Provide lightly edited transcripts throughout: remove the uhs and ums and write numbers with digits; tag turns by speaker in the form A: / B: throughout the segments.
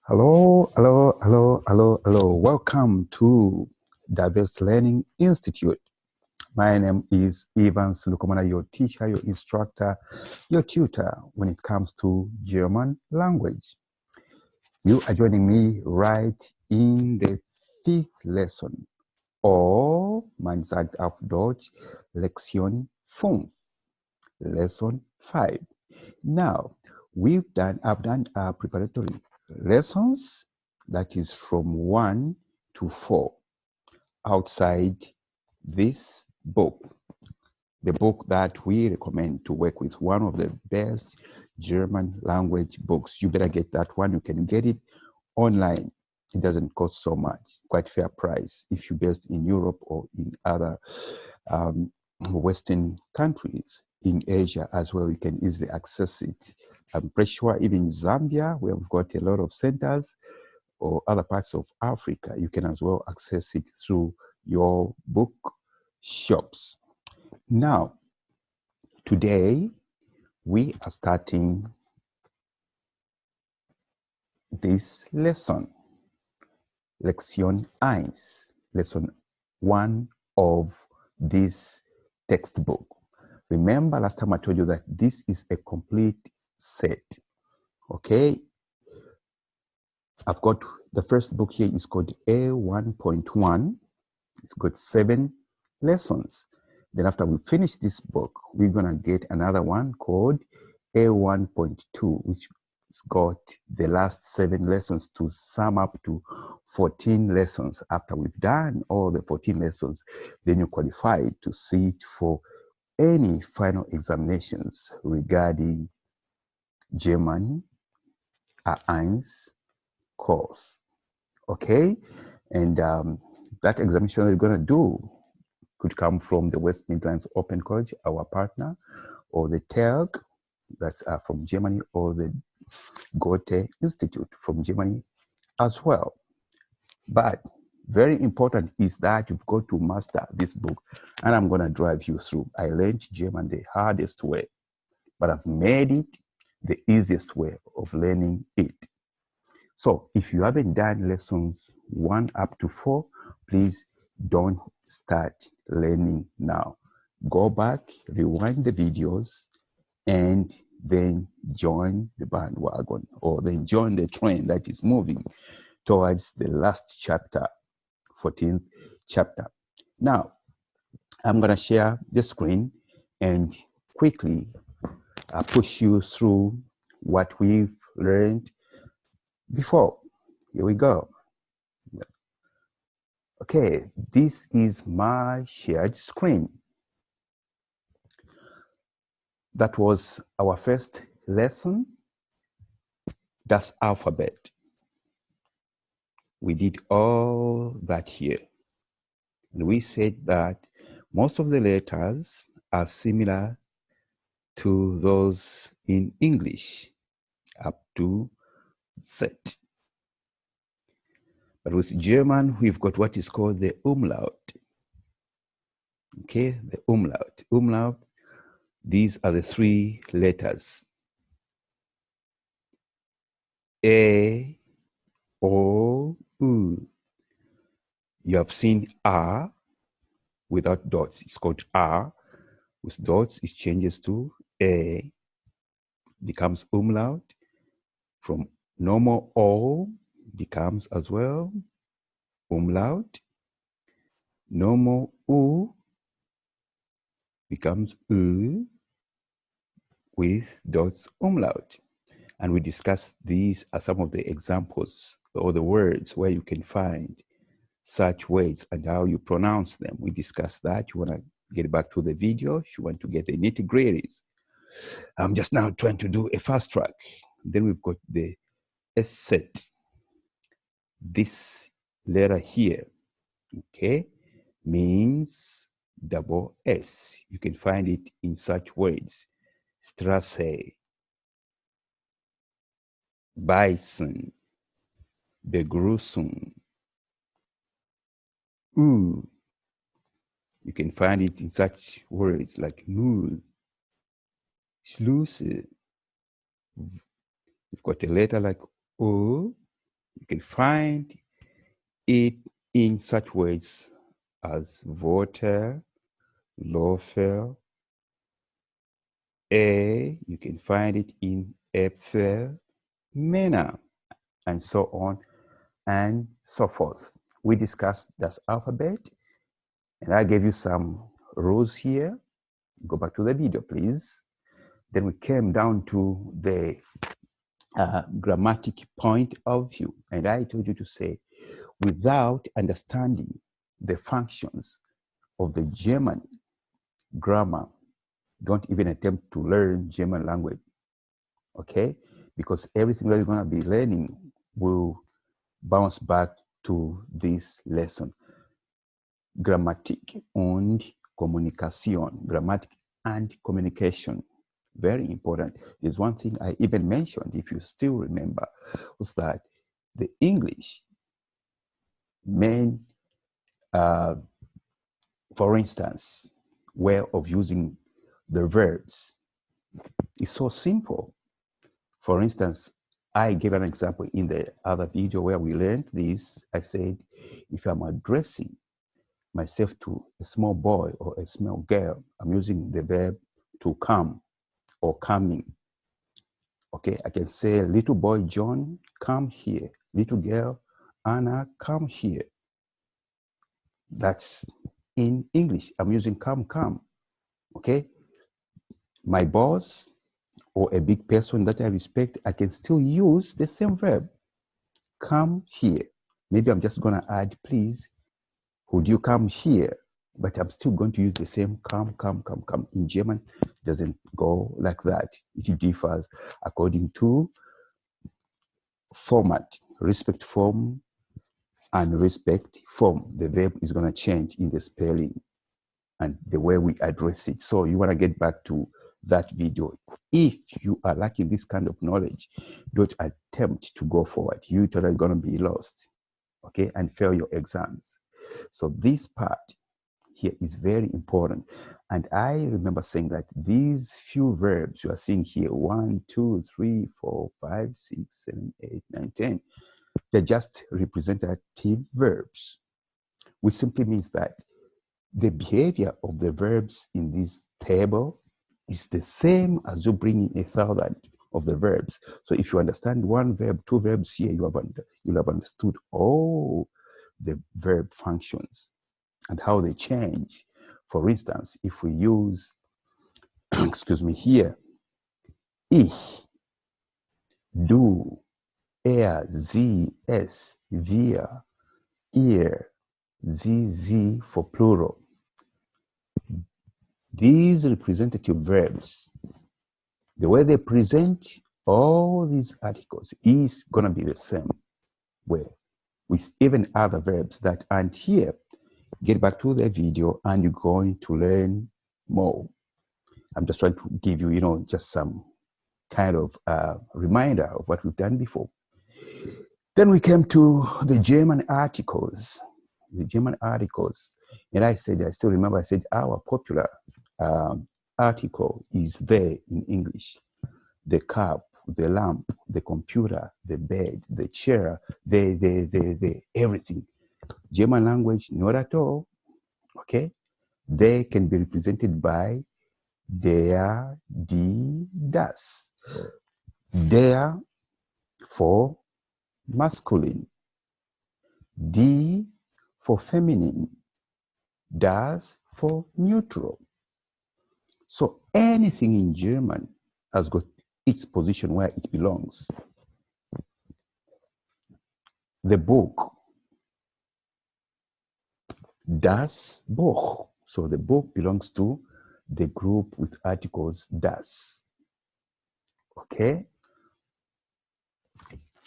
A: Hello, hello, hello, hello, hello. Welcome to Diverse Learning Institute. My name is Evans Lukomana, your teacher, your instructor, your tutor when it comes to German language. You are joining me right in the 5th lesson, or man sagt auf Deutsch Lektion 5, lesson 5. Now, I've done preparatory lessons, that is from 1 to 4, outside this book, the book that we recommend to work with, one of the best German language books. You better get that one. You can get it online. It doesn't cost so much, quite fair price if you're based in Europe or in other Western countries. In Asia as well, you can easily access it. I'm pretty sure even Zambia, where we've got a lot of centers, or other parts of Africa, you can as well access it through your book shops. Now, today, we are starting this lesson, Lektion 1, lesson 1 of this textbook. Remember last time I told you that this is a complete set, okay? I've got the first book here is called A1.1. It's got 7 lessons. Then after we finish this book, we're gonna get another one called A1.2, which has got the last 7 lessons to sum up to 14 lessons. After we've done all the 14 lessons, then you qualify to sit for any final examinations regarding German A1 course, okay? And that examination you're going to do could come from the West Midlands Open College, our partner, or the TELG, that's from Germany, or the Guten Institute from Germany as well. But very important is that you've got to master this book, and I'm going to drive you through. I learned German the hardest way, but I've made it the easiest way of learning it. So if you haven't done lessons 1 up to 4, please don't start learning now. Go back, rewind the videos, and then join the bandwagon, or then join the train that is moving towards the last chapter, 14th chapter. Now, I'm going to share the screen and quickly push you through what we've learned before. Here we go. Okay, this is my shared screen. That was our first lesson. Das alphabet. We did all that here. And we said that most of the letters are similar to those in English, up to Z. But with German, we've got what is called the umlaut. Okay, the umlaut. Umlaut, these are the 3 letters. A, O, U. You have seen R without dots. It's called R. With dots, it changes to A, becomes umlaut. From normal O, becomes as well umlaut. Normal U becomes U with dots umlaut. And we discussed these as some of the examples or the words where you can find such words and how you pronounce them. We discussed that. You want to get back to the video if you want to get the nitty-gritties. I'm just now trying to do a fast track. Then we've got the S set. This letter here, okay, means double S. You can find it in such words. Straße, Beißen, Begrüßung. You can find it in such words like Null, Schlüssel. You've got a letter like O, You can find it in such words as water, Laufe, you can find it in Äpfel, Männer, and so on and so forth. We discussed das alphabet, and I gave you some rules here. Go back to the video, please. Then we came down to the grammatic point of view, and I told you to say, without understanding the functions of the German grammar, don't even attempt to learn German language, okay? Because everything that you're gonna be learning will bounce back to this lesson. Grammatik und Kommunikation. Grammatic and communication. Very important. There's one thing I even mentioned, if you still remember, was that the English main, for instance, way of using the verbs is so simple. For instance, I gave an example in the other video where we learned this. I said, if I'm addressing myself to a small boy or a small girl, I'm using the verb to come or coming. Okay, I can say, little boy John, come here. Little girl Anna, come here. That's in English. I'm using come. Okay, my boss or a big person that I respect, I can still use the same verb, come here. Maybe I'm just gonna add, please, would you come here? But I'm still going to use the same come. In German, it doesn't go like that. It differs according to format, respect form and respect form. The verb is gonna change in the spelling and the way we address it. So you wanna get back to that video. If you are lacking this kind of knowledge, don't attempt to go forward. You're totally gonna be lost, okay, and fail your exams. So this part here is very important. And I remember saying that these few verbs you are seeing here, 1, 2, 3, 4, 5, 6, 7, 8, 9, 10, they're just representative verbs, which simply means that the behavior of the verbs in this table is the same as you bring in 1,000 of the verbs. So if you understand one verb, two verbs here, you'll have understood all the verb functions and how they change. For instance, if we use, excuse me, here, ich, du, sie, es, wir, ihr, sie for plural. These representative verbs, the way they present all these articles is going to be the same way with even other verbs that aren't here. Get back to the video and you're going to learn more. I'm just trying to give you, just some kind of reminder of what we've done before. Then we came to the German articles. The German articles. And I still remember, I said our popular article is there in English. The cup, the lamp, the computer, the bed, the chair, the everything. German language, not at all, okay? They can be represented by der, die, das. Der for masculine, die for feminine, das for neutral. So anything in German has got its position where it belongs. The book, das Buch. So the book belongs to the group with articles das. Okay?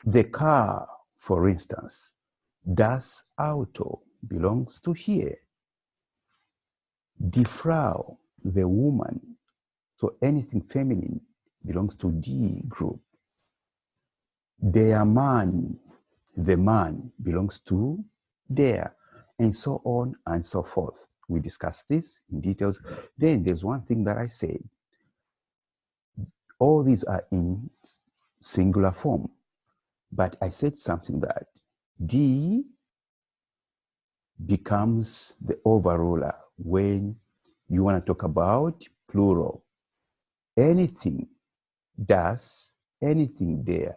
A: The car, for instance, das Auto belongs to here. Die Frau, the woman. So anything feminine belongs to die group. Der Mann, the man belongs to der, and so on and so forth. We discussed this in details. Then there's one thing that I said. All these are in singular form. But I said something that D becomes the overruler when you want to talk about plural. Anything does, anything there.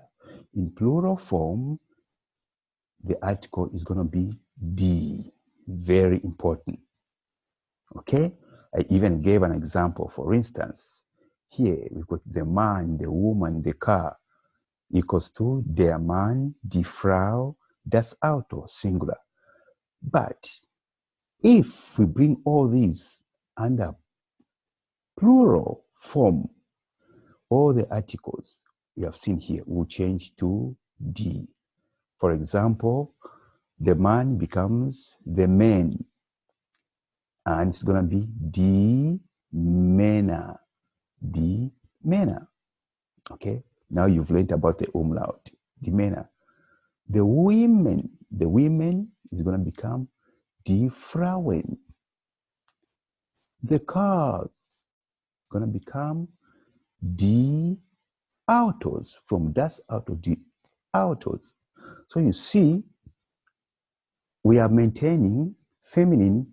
A: In plural form, the article is going to be D. Very important. Okay? I even gave an example. For instance, here we've got the man, the woman, the car equals to der Mann, die Frau, das Auto, singular. But if we bring all these under plural form, all the articles we have seen here will change to D. For example, the man becomes the man, and it's going to be die Männer, die Männer. Okay, now you've learned about the umlaut, die Männer. The women is going to become die Frauen. The cars is going to become die Autos, from das Auto, die Autos. So you see, we are maintaining feminine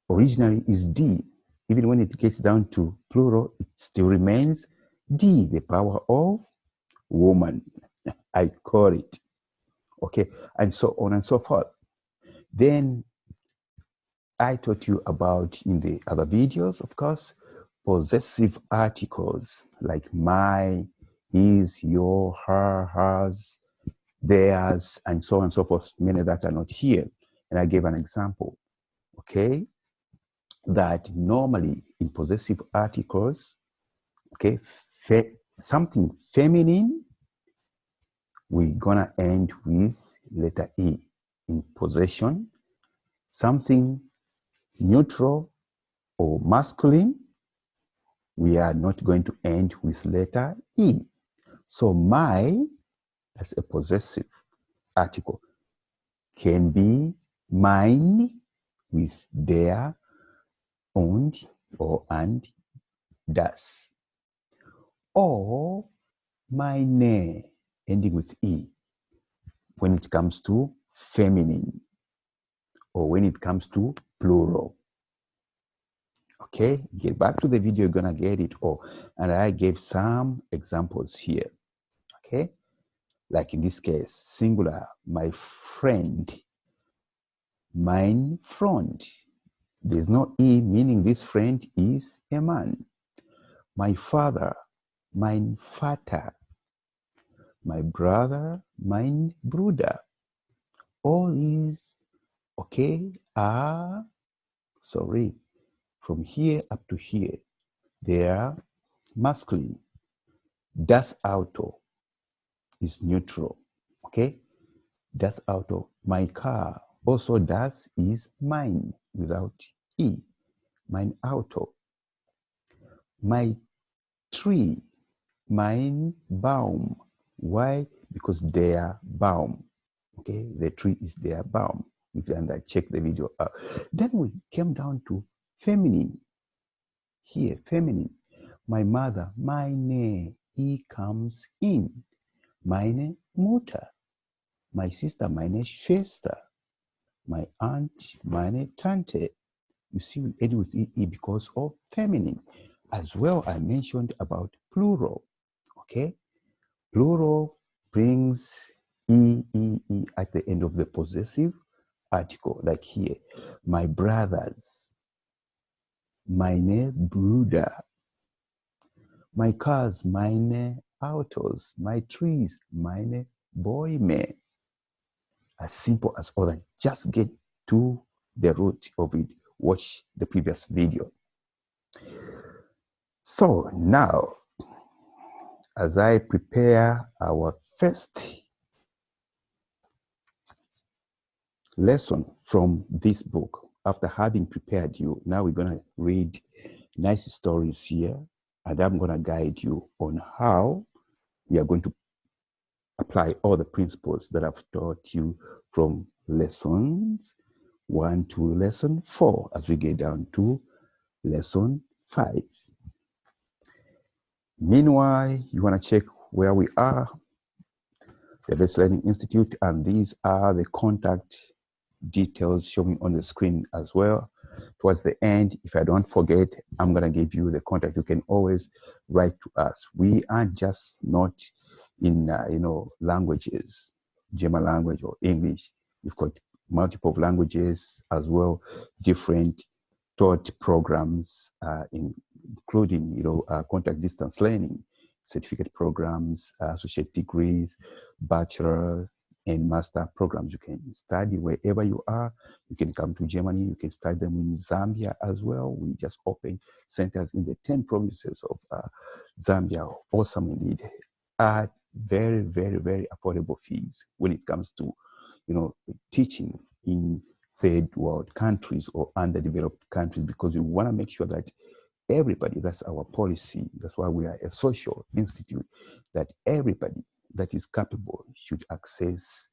A: originally is D. Even when it gets down to plural, it still remains D, the power of woman. I call it. Okay, and so on and so forth. Then I taught you about, in the other videos, of course, possessive articles like my, his, your, her, hers, theirs, and so on and so forth, many that are not here. And I gave an example, okay, that normally in possessive articles, okay, something feminine, we're gonna end with letter E. In possession, something neutral or masculine, we are not going to end with letter E. So my, as a possessive article, can be mine with der, und, or and, das. Or meine, ending with E, when it comes to feminine, or when it comes to plural. Okay, get back to the video, you're gonna get it all. And I gave some examples here. Okay, like in this case, singular, my friend, mein Freund. There's no E, meaning this friend is a man. My father, mein Vater. My brother, mein Bruder. All these, okay, are, sorry, from here up to here, they are masculine. Das Auto is neutral, okay? Das Auto, my car. Also, das is mine without E, mein Auto. My tree, mein Baum. Why? Because their Baum, okay? The tree is their Baum. And I checked the video out. Then we came down to feminine. Here, feminine. My mother, meine, E comes in. Meine Mutter. My sister, meine Schwester. My aunt, meine Tante. You see, we end with E because of feminine. As well, I mentioned about plural, okay? Plural brings E at the end of the possessive article, like here. My brothers, meine Brüder. My cars, meine Autos. My trees, meine Bäume. As simple as all that. Just get to the root of it. Watch the previous video. So now, as I prepare our first lesson from this book, after having prepared you, now we're going to read nice stories here, and I'm going to guide you on how we are going to apply all the principles that I've taught you from lessons 1 to lesson 4 as we get down to lesson 5. Meanwhile, you want to check where we are. the Best Learning Institute, and these are the contact details showing on the screen as well. Towards the end, if I don't forget, I'm going to give you the contact. You can always write to us. We are just not in languages, German language or English. We've got multiple languages as well, different taught programs, including contact distance learning, certificate programs, associate degrees, bachelor and master programs. You can study wherever you are. You can come to Germany. You can study them in Zambia as well. We just opened centers in the 10 provinces of Zambia. Awesome indeed. At very, very, very affordable fees when it comes to, teaching in third world countries or underdeveloped countries, because we want to make sure that everybody, that's our policy, that's why we are a social institute, that everybody that is capable should access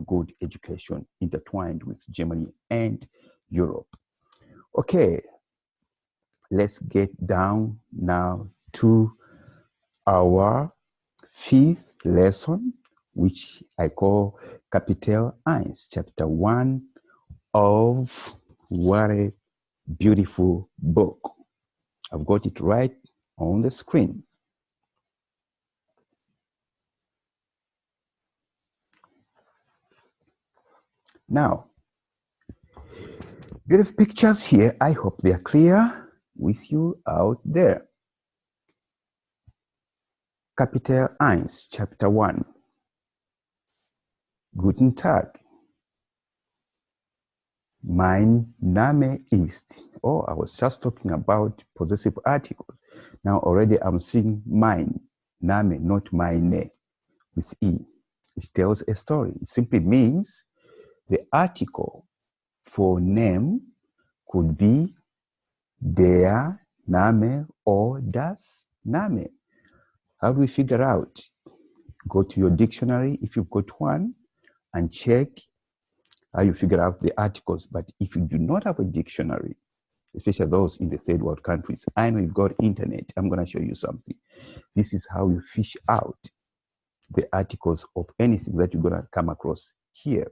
A: good education intertwined with Germany and Europe. Okay, let's get down now to our fifth lesson, which I call Kapitel 1, chapter 1 of What a Beautiful Book. I've got it right on the screen. Now, beautiful pictures here. I hope they are clear with you out there. Kapitel 1, chapter 1. Guten Tag. Mein Name ist. Oh, I was just talking about possessive articles. Now already I'm seeing mein Name, not meine, with E. It tells a story. It simply means the article for name could be der Name or das Name. How do we figure out? Go to your dictionary if you've got one and check how you figure out the articles. But if you do not have a dictionary, especially those in the third world countries, I know you've got internet. I'm going to show you something. This is how you fish out the articles of anything that you're going to come across here.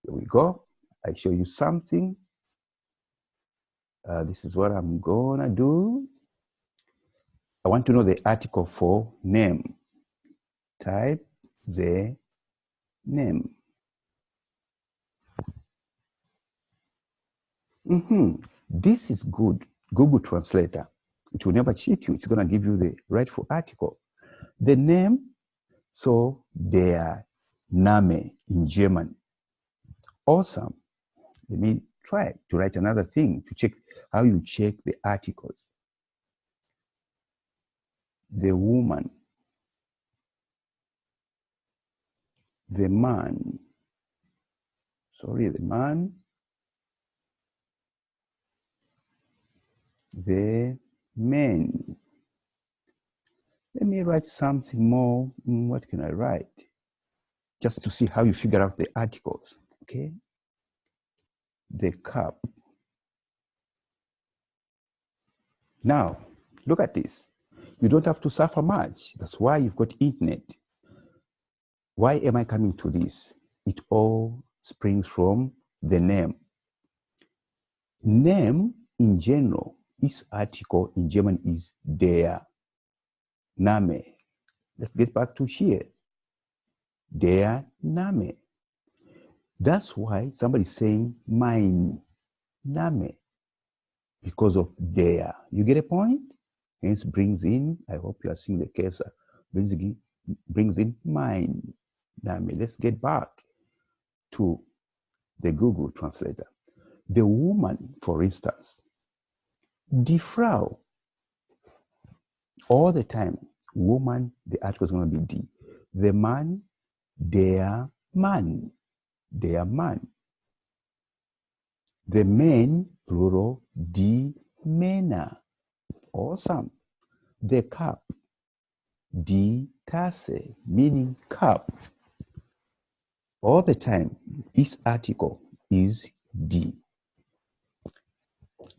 A: Here we go. I show you something. This is what I'm going to do. I want to know the article for name. Type the name. This is good. Google Translator. It will never cheat you. It's going to give you the rightful article. The name, so der Name in German. Awesome. Let me try to write another thing to check how you check the articles. The woman. The man. Sorry, the man. The men. Let me write something more. What can I write? Just to see how you figure out the articles, okay? The cup. Now, look at this. You don't have to suffer much. That's why you've got internet. Why am I coming to this? It all springs from the name. Name in general, this article in German is der Name. Let's get back to here. Der Name. That's why somebody's saying mein Name, because of der. You get a point? Hence brings in, I hope you are seeing the cursor, basically brings in mein Name. Let's get back to the Google Translator. The woman, for instance, die Frau. All the time, woman, the article is going to be die. The man, der Mann. Der Mann. The men, plural, die Männer. Awesome. The cup, die Tasse, meaning cup. All the time, this article is die.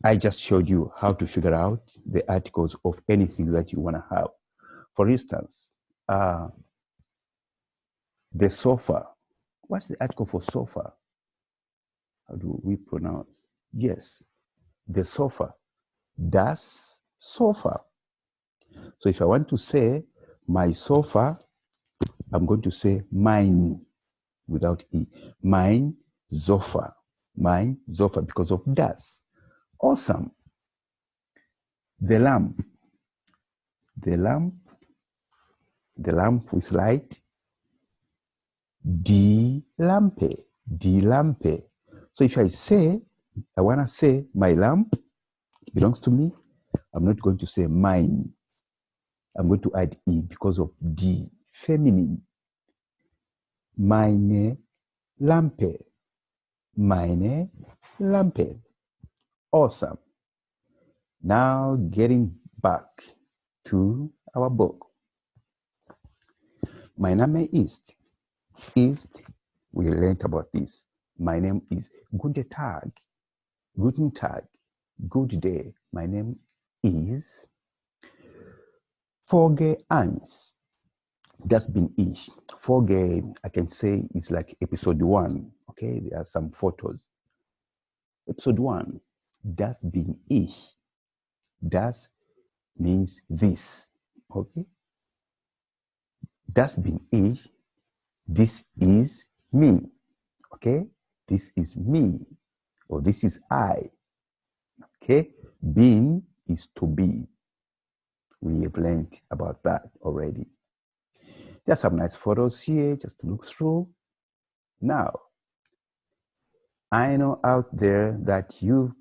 A: I just showed you how to figure out the articles of anything that you want to have. For instance, The sofa. What's the article for sofa? How do we pronounce? Yes, the sofa. Das Sofa. So if I want to say my sofa, I'm going to say mein without E. Mein Sofa. Mein Sofa because of das. Awesome. The lamp. The lamp. The lamp with light. Die Lampe. Die Lampe. So if I say, I want to say my lamp belongs to me, I'm not going to say mine. I'm going to add E because of die, feminine. Meine Lampe. Meine Lampe. Awesome. Now getting back to our book. My name is. Ist, we learned about this. My name is Guten Tag. Guten Tag. Good day. My name is Folge 1. That's been ich. Folge, I can say, is like episode 1. Okay, there are some photos. Episode 1. Das bin ich. Das means this. Okay? Das bin ich. This is me. Okay? This is me. Or this is I. Okay? Being is to be. We have learned about that already. There's some nice photos here just to look through. Now, I know out there that you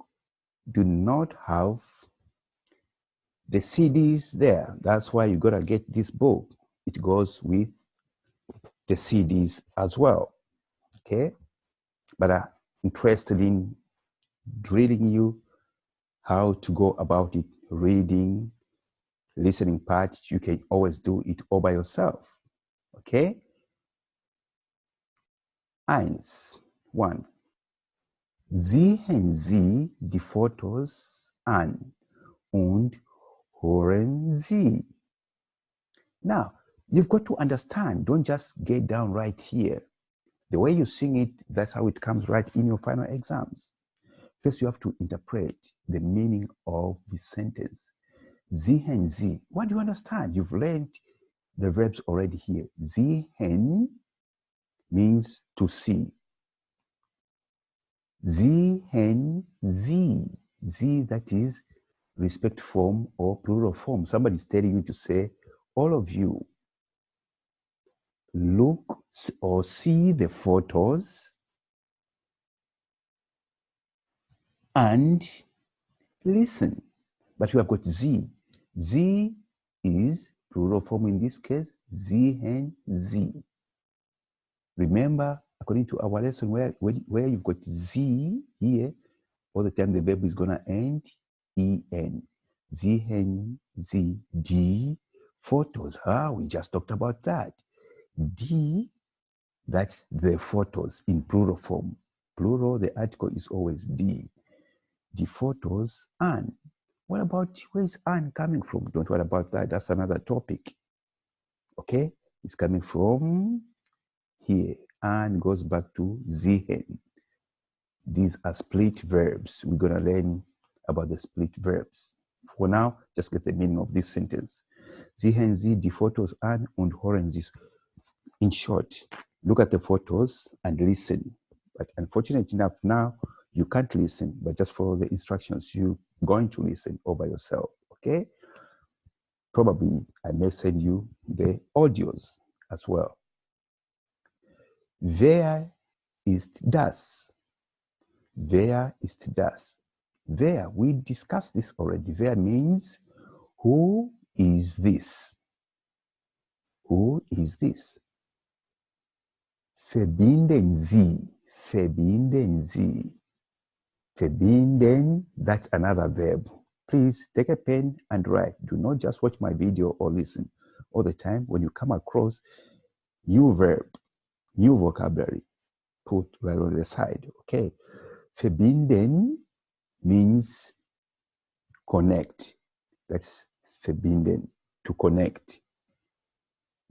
A: do not have the CDs there. That's why you gotta get this book. It goes with the CDs as well. Okay? But I'm interested in drilling you how to go about it, reading, listening part. You can always do it all by yourself. Okay? 1. Sehen Sie die Fotos an und hören Sie. Now, you've got to understand. Don't just get down right here. The way you sing it, that's how it comes right in your final exams. First, you have to interpret the meaning of the sentence. Sehen Sie. What do you understand? You've learned the verbs already here. Sehen means to see. Sehen Sie. Sie, that is respect form or plural form. Somebody's telling you to say, all of you, look or see the photos and listen. But you have got Sie. Sie is plural form in this case. Sehen Sie. Remember, according to our lesson, where you've got Sie here, all the time the verb is going to end en. Sehen Sie die Fotos. We just talked about that. Die, that's the photos in plural form. Plural, the article is always die. The photos an. What about, where is an coming from? Don't worry about that. That's another topic. Okay? It's coming from here. An goes back to sehen. These are split verbs. We're going to learn about the split verbs. For now, just get the meaning of this sentence. Sehen Sie die Fotos an und hören Sie. In short, look at the photos and listen. But unfortunately enough, now you can't listen, but just follow the instructions. You're going to listen all by yourself, okay? Probably I may send you the audios as well. Wer ist das? Wer ist das? Wer, we discussed this already. Wer means who is this? Who is this? Verbinden Sie. Verbinden Sie. Verbinden, that's another verb. Please take a pen and write. Do not just watch my video or listen. All the time, when you come across new verb, new vocabulary, put right on the side, okay? Verbinden means connect. That's verbinden, to connect.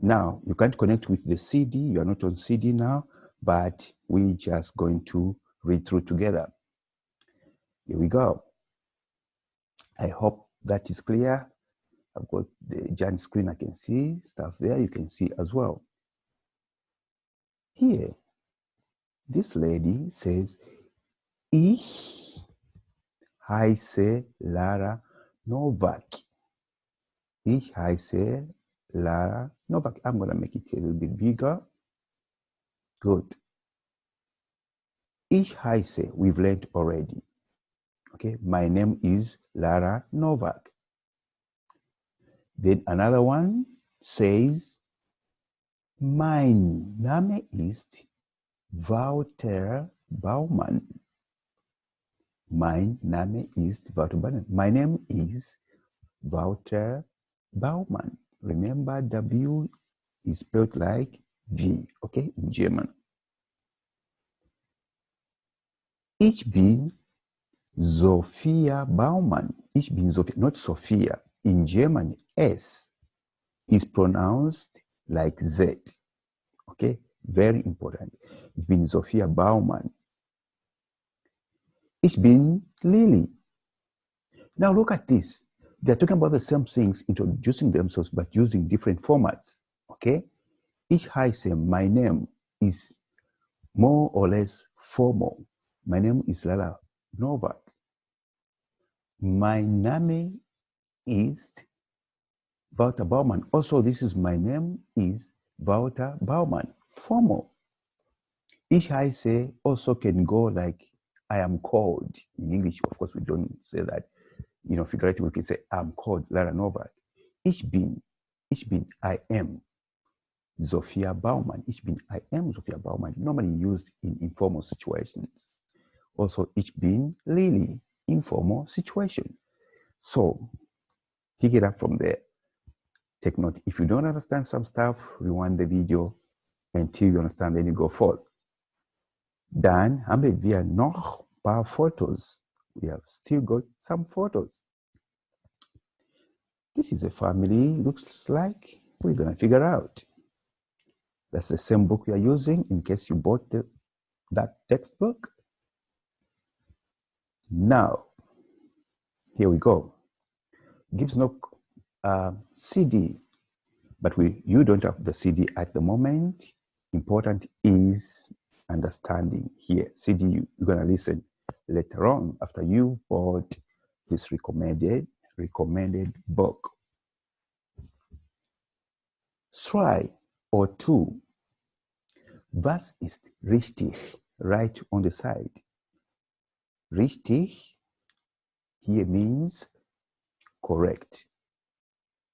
A: Now, you can't connect with the CD. You are not on CD now, but we're just going to read through together. Here we go. I hope that is clear. I've got the giant screen. I can see stuff there. You can see as well. Here, this lady says, Ich heiße Lara Novak. Ich heiße Lara Novak. I'm going to make it a little bit bigger. Good. Ich heiße, we've learned already. Okay, my name is Lara Novak. Then another one says, Mein Name ist Wouter Baumann. Mein Name ist Wouter Baumann. My name is Wouter Baumann. Remember, W is spelled like V, okay, in German. Ich bin Sophia Baumann. Ich bin Sophia, not Sophia. In German, S is pronounced like Z. Okay, very important. Ich bin Sophia Baumann. Ich bin Lily. Now look at this. They're talking about the same things, introducing themselves, but using different formats. Okay? Ich heiße, my name is more or less formal. My name is Lara Novak. My name is Wouter Baumann. Also, this is my name is Wouter Baumann. Formal. Ich heiße also can go like I am called. In English, of course, we don't say that. You know, figuratively, we can say I'm called Lara Novak. Ich bin, I am Sophia Baumann. Ich bin, I am Sophia Baumann. Normally used in informal situations. Also, ich bin Lily, informal situation. So, pick it up from there. Take note. If you don't understand some stuff, rewind the video until you understand, then you go forward. Dann haben wir noch ein paar Fotos. We have still got some photos. This is a family, looks like. We're going to figure out. That's the same book we are using in case you bought that textbook. Now, here we go. Gives no CD, but you don't have the CD at the moment. Important is understanding here. CD, you're going to listen later on after you've bought his recommended book. 3 or 2. Was ist richtig? Right on the side. Richtig here means correct.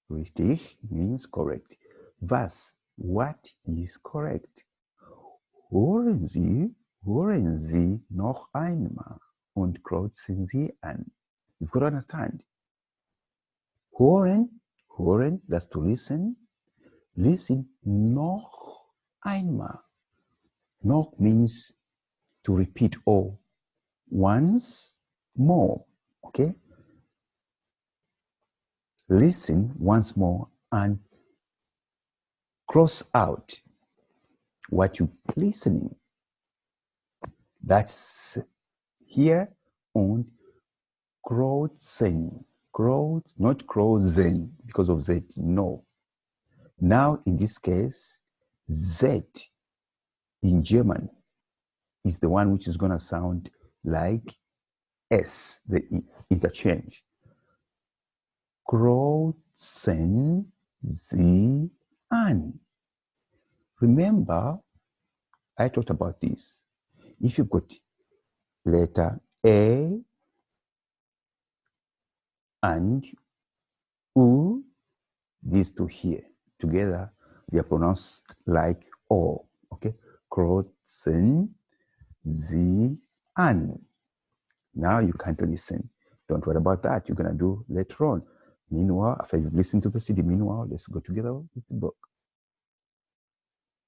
A: Richtig means correct. Was, what is correct? Hören Sie noch einmal und kreuzen Sie an. You've got to understand. Hören, that's to listen. Listen noch einmal. Noch means to repeat or once more. Okay? Listen once more and cross out what you're listening. That's here on kreuzen. Not kreuzen because of Z, no. Now, in this case, Z in German is the one which is going to sound like S, the interchange. Kreuzen Sie an. Remember, I talked about this. If you've got letter A and U, these two here together, they are pronounced like O. Okay? Kreuzen Sie an. Now you can't listen. Don't worry about that. You're going to do later on. Meanwhile, after you've listened to the CD, let's go together with the book.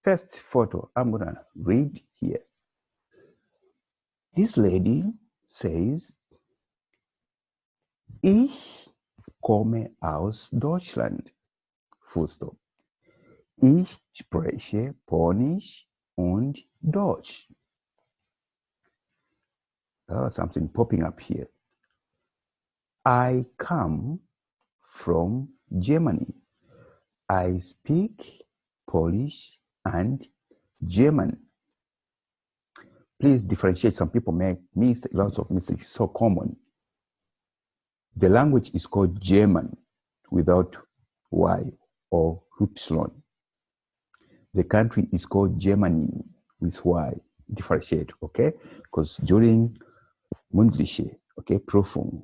A: First photo, I'm going to read here. This lady says, Ich komme aus Deutschland. Full stop. Ich spreche Polnisch und Deutsch. Oh, something popping up here. I come from Germany. I speak Polish and German. Please differentiate. Some people make lots of mistakes. It's so common. The language is called German without Y or Y. The country is called Germany with Y. Differentiate, okay? Because during Mundliche, okay, Prüfung,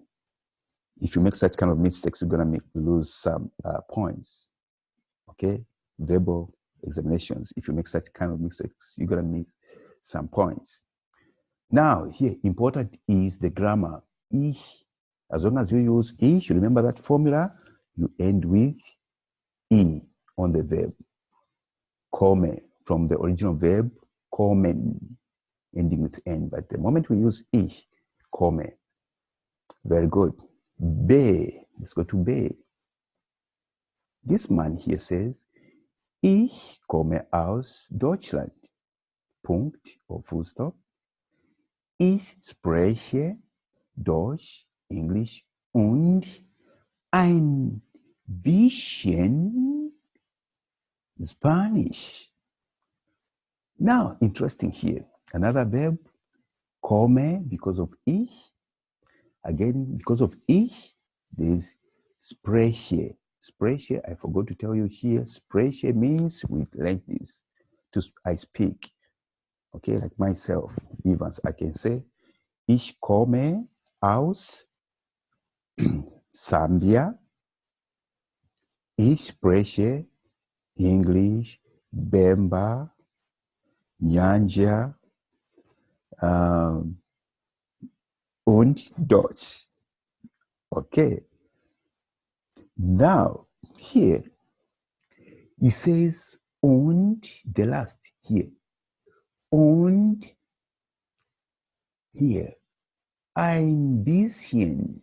A: if you make such kind of mistakes, you're gonna lose some points, okay? Verbal examinations, if you make such kind of mistakes, you're gonna miss some points. Now, here, important is the grammar. Ich, as long as you use ich, you remember that formula, you end with E on the verb. Komme, from the original verb, kommen, ending with N. But the moment we use ich, komme. Very good. B, let's go to B. This man here says, ich komme aus Deutschland. Punkt or full stop. Ich spreche Deutsch, English und ein bisschen Spanish. Now, interesting here. Another verb, komme, because of ich. Again, because of ich, there's spreche. Spreche, I forgot to tell you here, spreche means we like this. I speak. Okay, like myself, Evans, I can say, ich komme aus Zambia. Ich spreche English, Bemba, Nyanja, und Deutsch. Okay. Now, here, it says, und, the last here. Und hier, ein bisschen,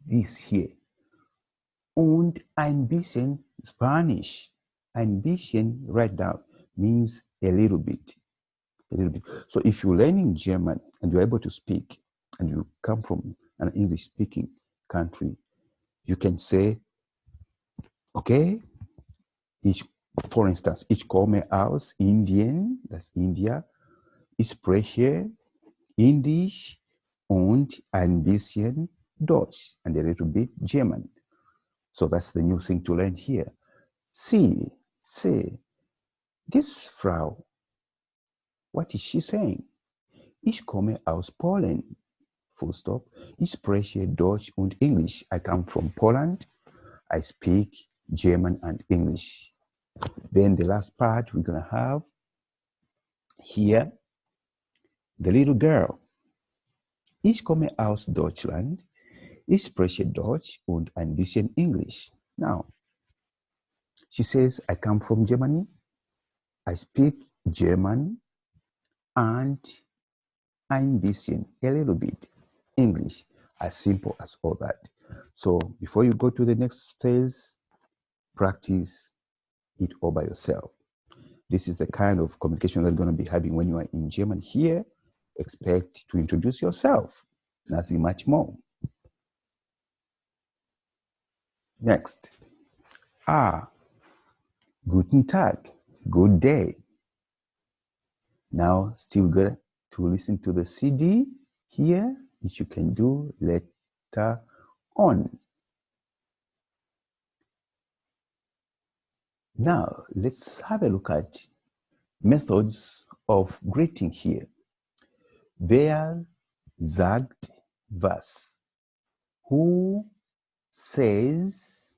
A: this here. Und ein bisschen Spanish. Ein bisschen, write down, means a little bit. A little bit. So if you're learning German and you're able to speak, and you come from an English-speaking country, you can say, okay, for instance, ich komme aus Indien, that's India, ich spreche Indisch und ein bisschen Deutsch, and a little bit German. So that's the new thing to learn here. See, this Frau, what is she saying? Ich komme aus Polen, full stop. Ich spreche Deutsch und English. I come from Poland. I speak German and English. Then the last part we're going to have here, the little girl. Ich komme aus Deutschland. Ich spreche Deutsch und ein bisschen English. Now, she says, I come from Germany. I speak German and ein bisschen, a little bit, English. As simple as all that. So before you go to the next phase, practice it all by yourself. This is the kind of communication that you're going to be having when you are in German here. Expect to introduce yourself, nothing much more. Next. Guten Tag, good day. Now, still good to listen to the CD here, which you can do later on. Now, let's have a look at methods of greeting here. Wer sagt was? Who says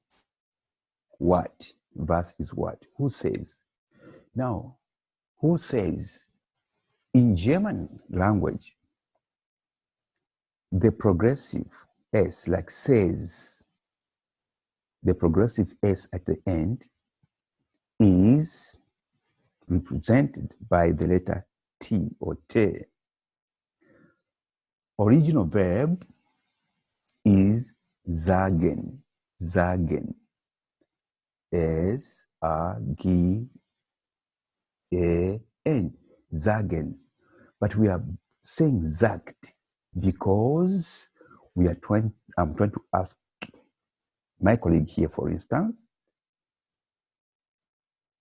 A: what? Was is what? Who says? Now, who says? In German language, the progressive S, like says, the progressive S at the end is represented by the letter T or T. Original verb is sagen, sagen. S-A-G-A-N, sagen. But we are saying sagt because I'm trying to ask my colleague here, for instance,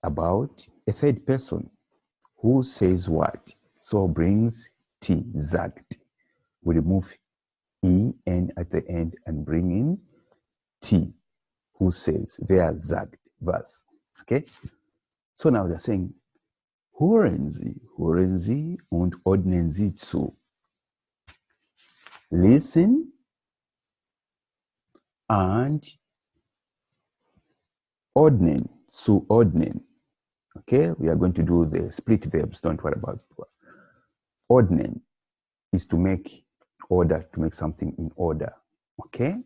A: about a third person who says what. So brings T, sagt. We remove E-N at the end and bring in T, who says, wer sagt was. Okay? So now they're saying, hören Sie und ordnen Sie zu. Listen and ordnen, zuordnen. Okay, we are going to do the split verbs, don't worry about it. Ordnen is to make order, to make something in order. Okay?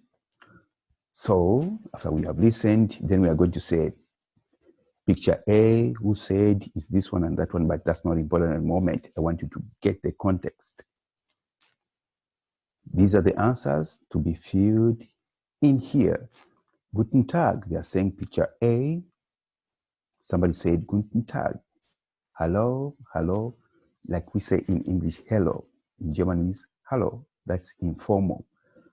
A: So after we have listened, then we are going to say, picture A, who said is this one and that one, but that's not important at the moment. I want you to get the context. These are the answers to be filled in here. Guten Tag, they are saying picture A. Somebody said Guten Tag. Hello, hello. Like we say in English, hello. In German is hello. That's informal.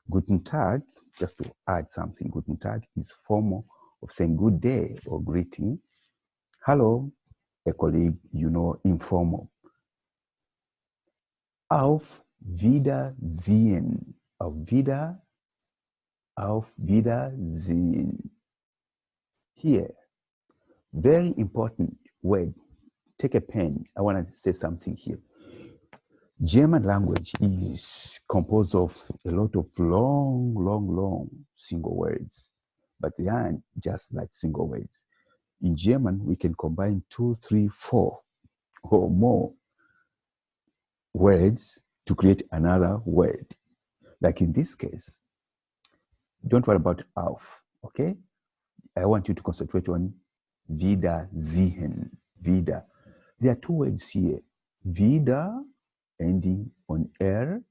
A: Guten Tag, just to add something, Guten Tag is formal of saying good day or greeting. Hello, a colleague, you know, informal. Auf Wiedersehen. Auf Wiedersehen. Here, very important word. Take a pen. I want to say something here. German language is composed of a lot of long single words, but they aren't just like single words. In German, we can combine 2, 3, 4 or more words to create another word. Like in this case, don't worry about auf, okay? I want you to concentrate on Wiedersehen. Wieder. There are two words here. Wieder, ending on er,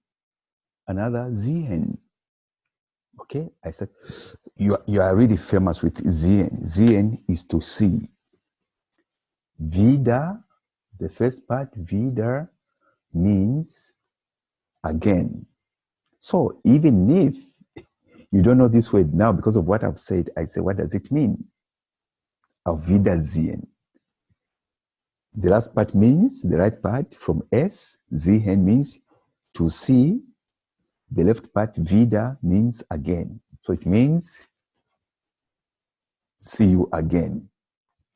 A: another sehen. Okay, I said, you are really famous with sehen. Sehen is to see. Wieder, the first part, wieder, means again. So even if you don't know this word now because of what I've said, I say, what does it mean? Auf Wiedersehen. The last part means, the right part from S, sehen means to see. The left part, wieder, means again. So it means see you again.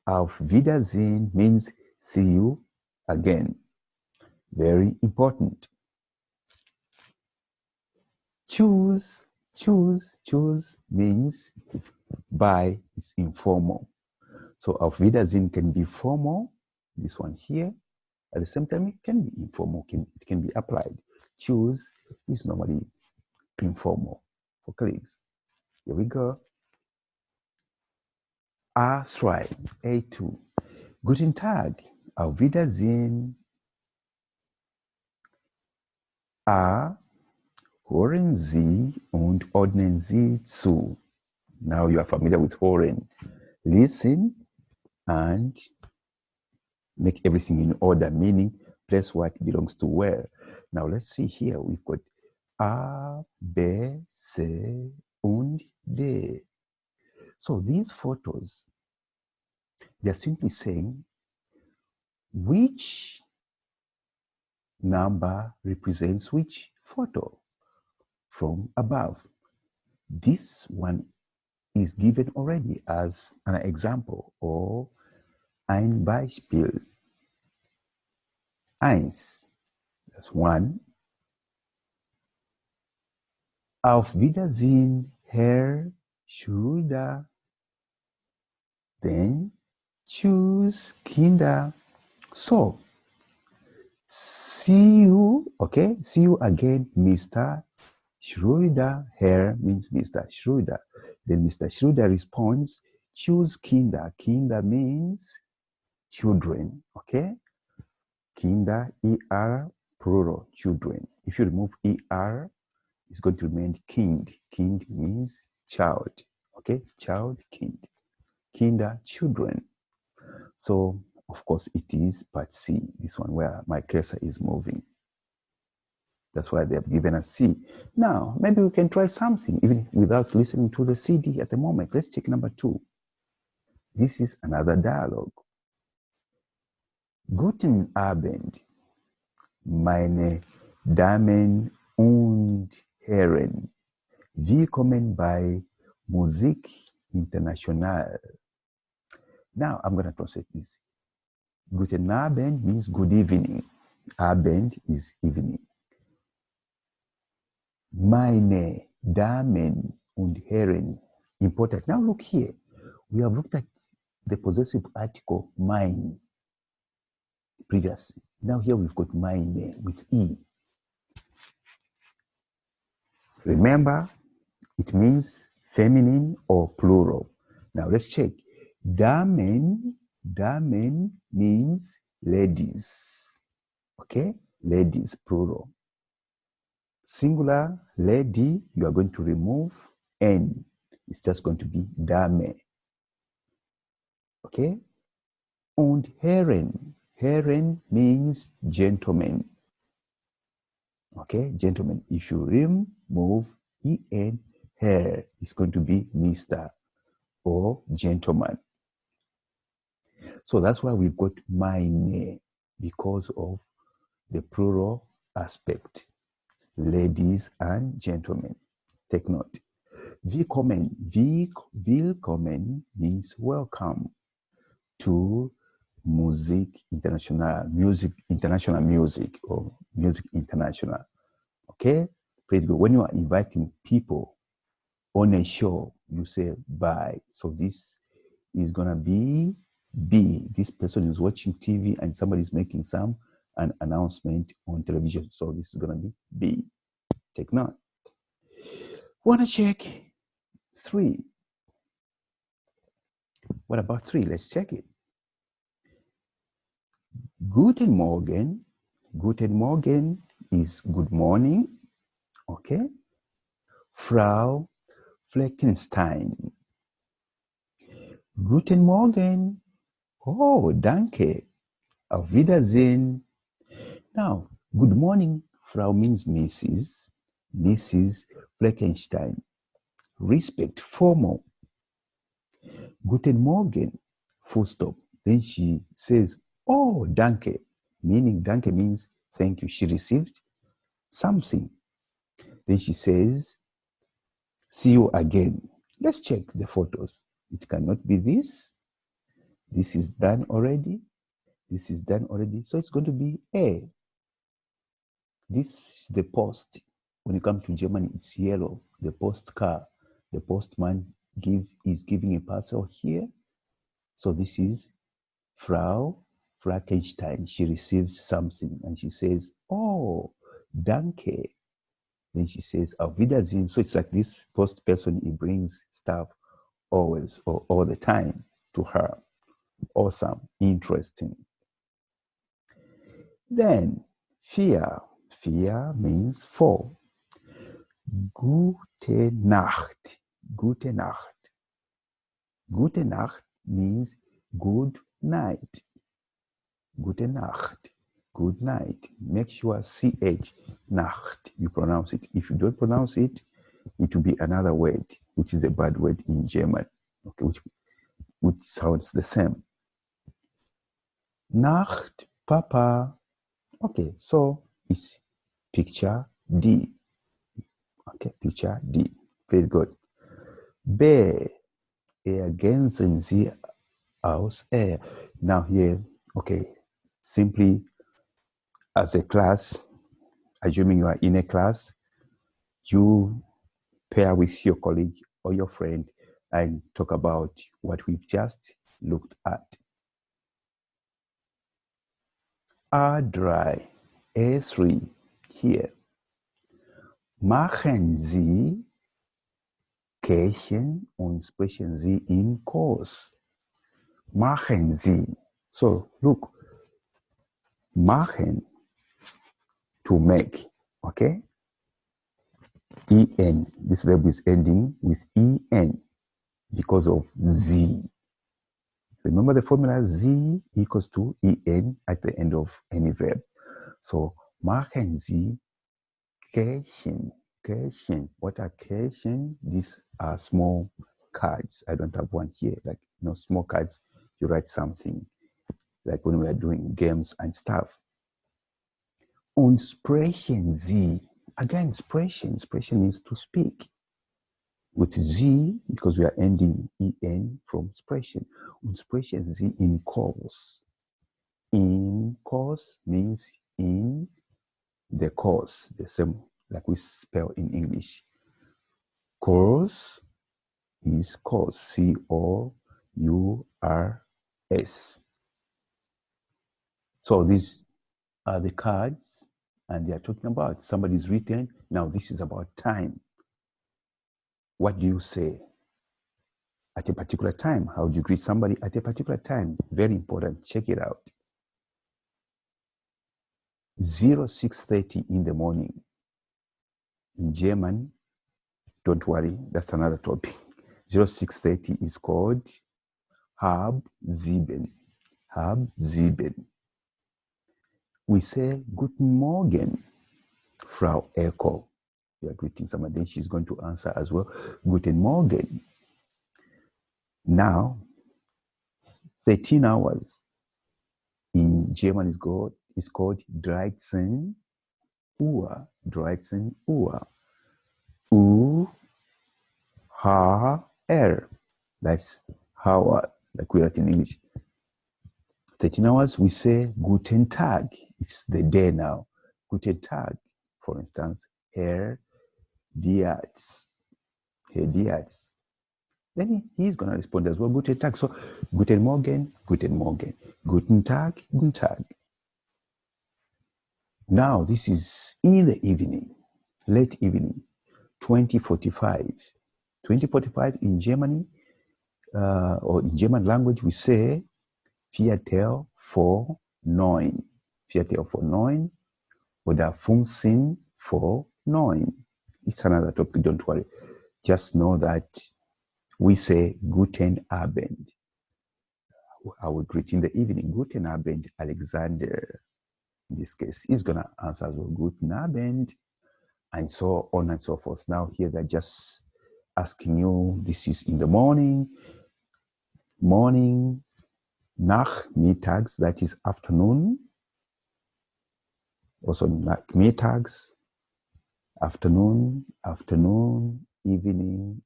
A: Auf Wiedersehen means see you again. Very important. Choose means buy is informal. So auf Wiedersehen can be formal, this one here. At the same time, it can be informal, it can be applied. Choose is normally informal for colleagues. Here we go. A3, A2. Guten Tag, auf Wiedersehen. A, hören Sie und ordnen Sie zu. Now you are familiar with hören. Listen and make everything in order, meaning place what belongs to where. Now let's see here. We've got A, B, C, und D. So these photos, they're simply saying which number represents which photo from above. This one is given already as an example or ein Beispiel. Eins, that's one. Auf Wiedersehen, Herr Schröder. Then choose Kinder. So, see you, okay? See you again, Mr. Schröder. Herr means Mr. Schröder. Then Mr. Schröder responds, choose Kinder. Kinder means children, okay? Kinder, ER, plural, children. If you remove ER, it's going to remain kind. Kind means child, okay? Child, kind. Kinder, children. So, of course, it is part C, this one where my cursor is moving. That's why they have given us C. Now, maybe we can try something even without listening to the CD at the moment. Let's check number 2. This is another dialogue. Guten Abend, meine Damen und Herren. Willkommen bei Musik International. Now, I'm going to translate this. Guten Abend means good evening. Abend is evening. Meine Damen und Herren. Important. Now look here. We have looked at the possessive article mine previously. Now here we've got meine with E. Remember, it means feminine or plural. Now let's check. Damen means ladies. Okay? Ladies, plural. Singular, lady, you are going to remove N. It's just going to be Dame. Okay? Und Herren. Herren means gentlemen. Okay? Gentlemen. If you remove EN, Herr, it's going to be Mr. or gentleman. So that's why we've got meine, because of the plural aspect. Ladies and gentlemen. Take note. Willkommen. Willkommen means welcome to Musik International, international music, or Music International. Okay? Pretty good. When you are inviting people on a show, you say bye. So this is gonna be B. This person is watching TV and somebody is making an announcement on television. So this is gonna be B. Take note. Wanna check 3? What about 3? Let's check it. Guten Morgen. Guten Morgen is good morning. Okay. Frau Fleckenstein. Guten Morgen. Oh, danke. Auf Wiedersehen. Now, good morning, Frau means Mrs. Mrs. Fleckenstein. Respect, formal. Guten Morgen, full stop. Then she says, oh, danke, meaning danke means thank you. She received something. Then she says, see you again. Let's check the photos. It cannot be this. This is done already. This is done already. So it's going to be A. This is the post. When you come to Germany, it's yellow. The post car. The postman is giving a parcel here. So this is Frau Frankenstein. She receives something and she says, oh, danke. Then she says, auf Wiedersehen. So it's like this post person, he brings stuff always or all the time to her. Awesome, interesting. Then fear. Fear means 4. Gute Nacht. Gute Nacht. Gute Nacht means good night. Gute Nacht. Good night. Make sure CH, Nacht, you pronounce it. If you don't pronounce it, it will be another word, which is a bad word in German, okay, which sounds the same. Nacht, Papa. Okay, so it's picture D. Okay, picture D. Very good. B. Ergänzen Sie aus er. Now here, okay, simply as a class, assuming you are in a class, you pair with your colleague or your friend and talk about what we've just looked at. A3, A3, here. Machen Sie, Kächen und sprechen Sie in Kurs. Machen Sie. So look, machen, to make, okay? En, this verb is ending with En because of Z. Remember the formula Z equals to EN at the end of any verb. So, machen Sie Kästchen. Kästchen. What are Kästchen? These are small cards. I don't have one here. Like, small cards. You write something. Like when we are doing games and stuff. Und sprechen Sie. Again, sprechen. Sprechen means to speak. With Z, because we are ending EN from sprechen. Und sprechen Sie in course. In course means in the course, the same like we spell in English. Course is course, C-O-U-R-S. So these are the cards, and they are talking about somebody's written. Now this is about time. What do you say at a particular time? How do you greet somebody at a particular time? Very important. Check it out. 06:30 in the morning. In German, don't worry, that's another topic. 06:30 is called halb sieben. Halb sieben. We say Guten Morgen, Frau Echo. We are greeting somebody, then she's going to answer as well. Guten Morgen. Now, 13 hours in German is called 13 Uhr. 13 Uhr. U-H-R. That's hour, like we write in English. 13 hours, we say Guten Tag. It's the day now. Guten Tag, for instance, Herr Diaz. Herr Diaz. Then he's going to respond as well, Guten Tag. So, Guten Morgen, Guten Morgen. Guten Tag, Guten Tag. Now, this is in the evening, late evening, 20:45. 20:45 in Germany, or in German language, we say Viertel vor 9. Viertel vor 9 oder 15 vor 9. It's another topic, don't worry. Just know that we say Guten Abend. I will greet in the evening. Guten Abend, Alexander. In this case, he's going to answer as well, Guten Abend, and so on and so forth. Now here they're just asking you, this is in the morning, nachmittags, that is afternoon, also nachmittags, afternoon, evening,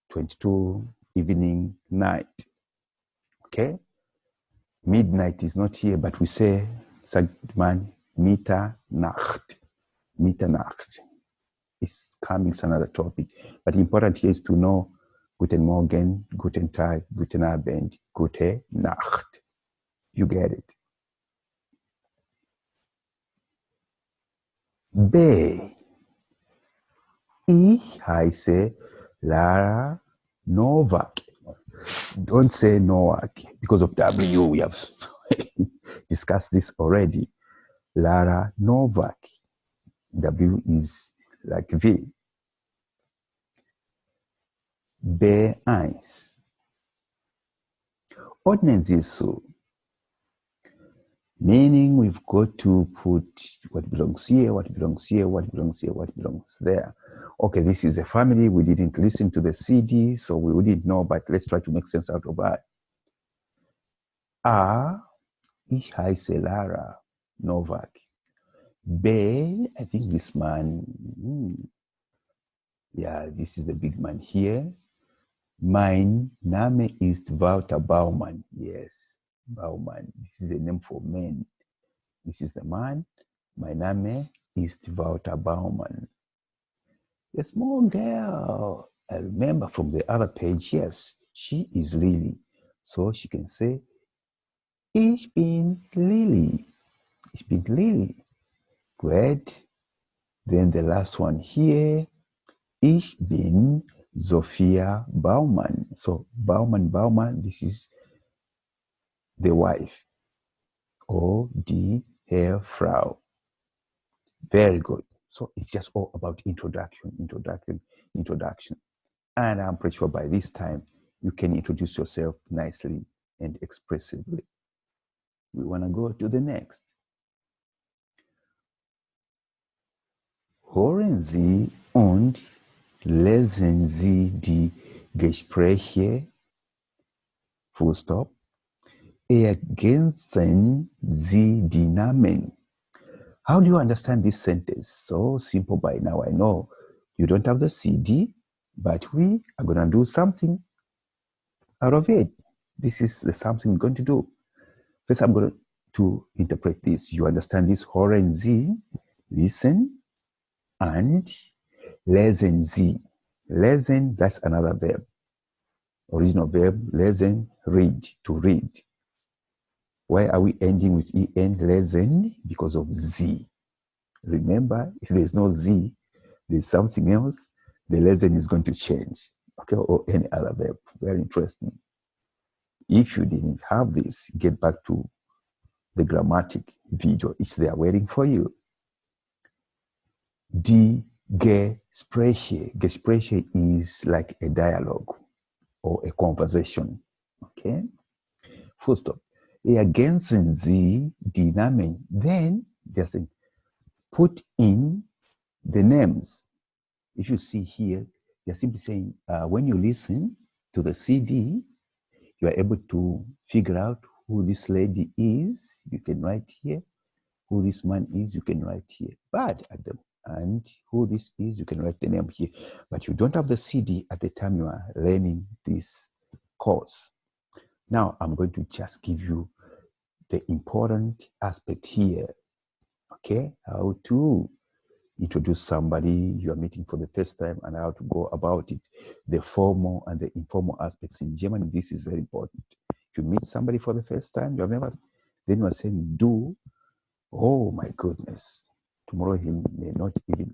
A: 22, evening, night. Okay? Midnight is not here, but we say, Mitternacht. Mitternacht. It's coming, it's another topic. But important here is to know Guten Morgen, Guten Tag, Guten Abend, Gute Nacht. You get it. B. Ich heiße Lara Novak. Don't say Novak because of W. We have discussed this already. Lara Novak. W is like V. B1. Ordnen Sie es so. Meaning we've got to put what belongs here, what belongs here, what belongs here, what belongs there. Okay, this is a family. We didn't listen to the CD, so we wouldn't know, but let's try to make sense out of that. A, ich heiße Lara Novak. B, I think this man, yeah, this is the big man here. Mein Name ist Walter Baumann. Yes, Baumann. This is a name for men. This is the man. My name is Walter Baumann. The small girl, I remember from the other page, yes, she is Lily. So she can say, Ich bin Lily. Ich bin Lily. Great. Then the last one here, Ich bin Sophia Baumann. So Baumann, this is the wife. Or die Herrfrau. Very good. So it's just all about introduction. And I'm pretty sure by this time, you can introduce yourself nicely and expressively. We want to go to the next. Hören Sie und lesen Sie die Gespräche, full stop. Ergänzen Sie die Namen. How do you understand this sentence? So simple by now. I know you don't have the CD, but we are going to do something out of it. This is the something we're going to do. First, I'm going to interpret this. You understand this? Hören Sie, listen, and lesen Sie. Lesen, that's another verb. Original verb, lesen, read, to read. Why are we ending with en, lesen? Because of Z. Remember, if there's no Z, there's something else, the lesen is going to change, okay, or any other verb. Very interesting. If you didn't have this, get back to the grammatic video. It's there waiting for you. Die Gespräche. Gespräche is like a dialogue or a conversation, okay? Full stop. Ergänzen Sie die Namen. Then they're saying, put in the names. If you see here, they're simply saying, when you listen to the CD, you are able to figure out who this lady is. You can write here. Who this man is, you can write here. But at the and who this is, you can write the name here. But you don't have the CD at the time you are learning this course. Now, I'm going to just give you the important aspect here, okay? How to introduce somebody you are meeting for the first time and how to go about it. The formal and the informal aspects. In German, this is very important. If you meet somebody for the first time, you have never, then you are saying do, oh my goodness. Tomorrow he may not even,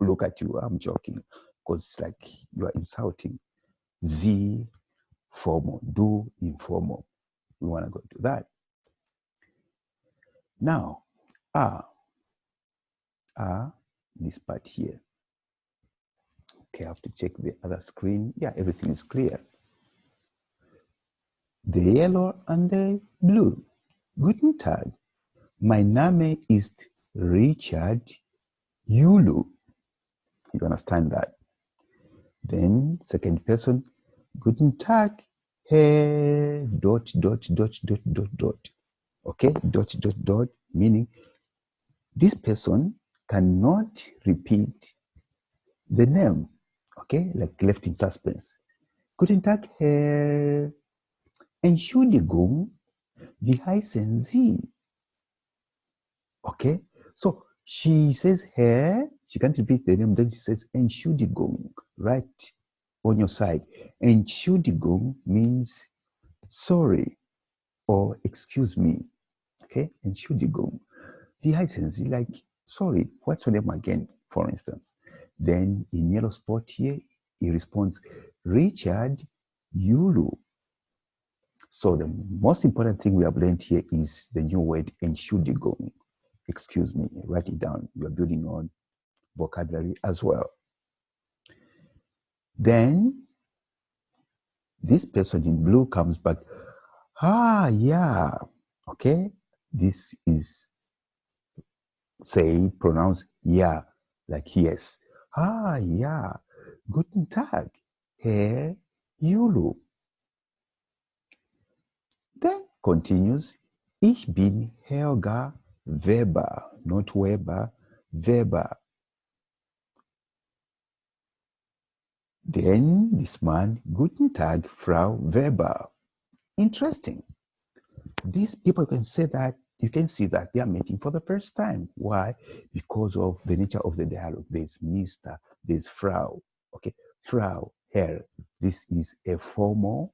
A: look at you. I'm joking, because it's like you are insulting. Z, formal. Do, informal. We want to go to that. Now, this part here. Okay, I have to check the other screen. Yeah, everything is clear. The yellow and the blue. Guten Tag. Mein Name ist Richard Yulu. You understand that? Then, second person, Guten Tag, Herr ... Okay, ... meaning this person cannot repeat the name, okay, like left in suspense. Guten Tag, Herr... Entschuldigung, wie heißen Sie? Okay, so she says Herr, she can't repeat the name, then she says Entschuldigung, right on your side. Entschuldigung means sorry or excuse me, okay? Entschuldigung. Wie heißen Sie, like, sorry, what's your name again, for instance? Then in yellow spot here, he responds, Richard Yulu. So the most important thing we have learned here is the new word Entschuldigung. Excuse me, write it down. You're building on vocabulary as well. Then this person in blue comes back. Yeah. Okay. This is pronounced yeah, like yes. Yeah. Guten Tag, Herr Yulu. Then continues, Ich bin Helga Weber, not Weber, Weber. Then this man, Guten Tag, Frau Weber. Interesting. These people can say that, you can see that they are meeting for the first time. Why? Because of the nature of the dialogue. There's Mr., there's Frau. Okay, Frau, Herr. This is a formal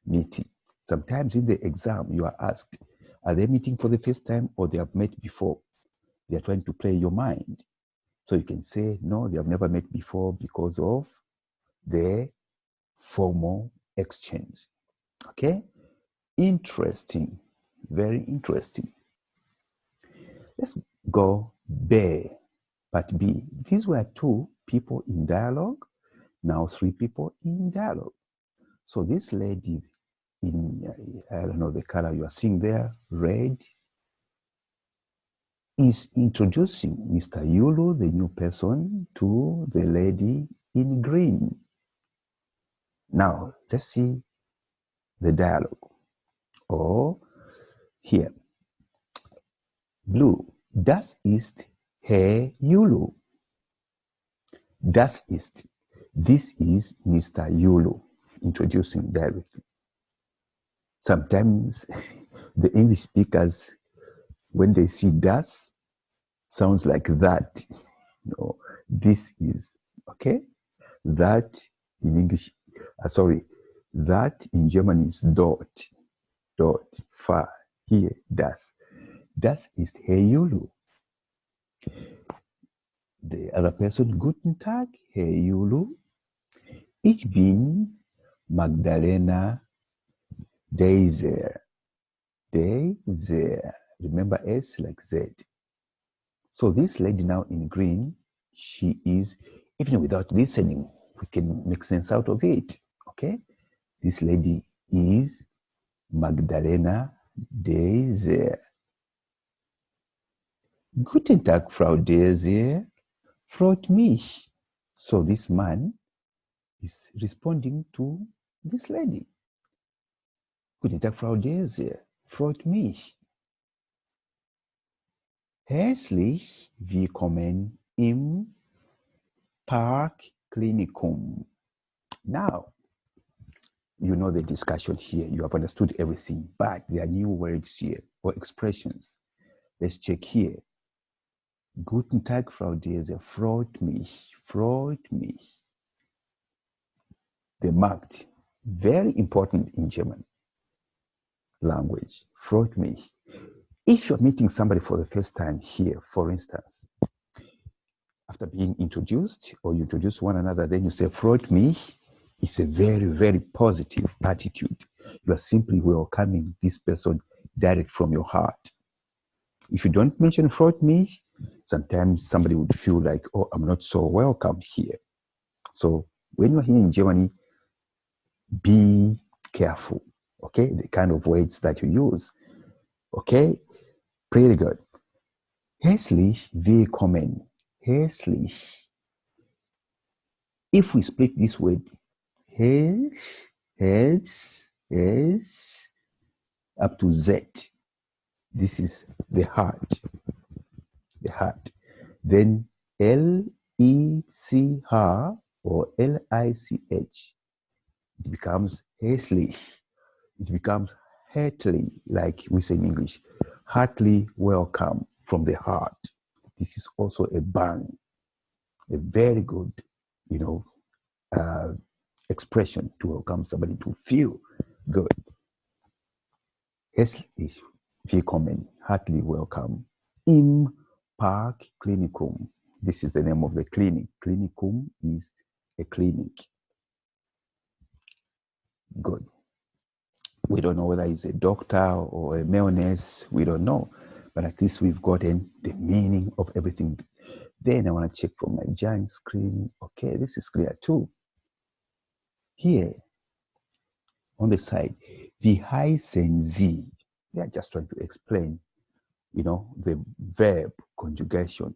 A: meeting. Sometimes in the exam, you are asked, are they meeting for the first time or they have met before? They are trying to play your mind. So you can say, no, they have never met before because of the formal exchange. Okay? Interesting. Very interesting. Let's go B, part B. These were two people in dialogue. Now three people in dialogue. So this lady in, I don't know the color you are seeing there, red, is introducing Mr. Yulu, the new person, to the lady in green. Now, let's see the dialogue. Or here, blue, das ist Herr Yulu. Das ist, this is Mr. Yulu, introducing directly. Sometimes the English speakers, when they see das, sounds like that. No, this is, okay? That in English, that in German is dort, far, here, das. Das ist Herr Yulu. The other person, Guten Tag, Herr Yulu. Ich bin Magdalena Deiser. Remember S like Z. So this lady now in green, she is, even without listening, we can make sense out of it. Okay? This lady is Magdalena Deiser. Guten Tag, Frau Deiser. Freut mich. So this man is responding to this lady. Guten Tag, Frau Deiser. Freut mich. Herzlich willkommen im Parkklinikum. Now, you know the discussion here. You have understood everything, but there are new words here or expressions. Let's check here. Guten Tag, Frau Deiser. Freut mich. Freut mich. The marked, very important in German language. Freut mich. If you're meeting somebody for the first time here, for instance, after being introduced or you introduce one another, then you say, Freut mich. It's a very, very positive attitude. You are simply welcoming this person direct from your heart. If you don't mention Freut mich, sometimes somebody would feel like, oh, I'm not so welcome here. So when you're here in Germany, be careful, okay? The kind of words that you use, okay? Pretty good. Herzlich willkommen. Herzlich. If we split this word, up to Z, this is the heart. The heart. Then L-E-C-H or L-I-C-H. It becomes herzlich. It becomes heartily, like we say in English. Heartily welcome from the heart. This is also a bang, a very good, expression to welcome somebody to feel good. Herzlich willkommen, heartily welcome im Parkklinikum. This is the name of the clinic. Klinikum is a clinic. Good. We don't know whether it's a doctor or a male nurse. We don't know. But at least we've gotten the meaning of everything. Then I want to check from my giant screen. Okay, this is clear too. Here, on the side, wie heißen Sie? They are just trying to explain, the verb conjugation.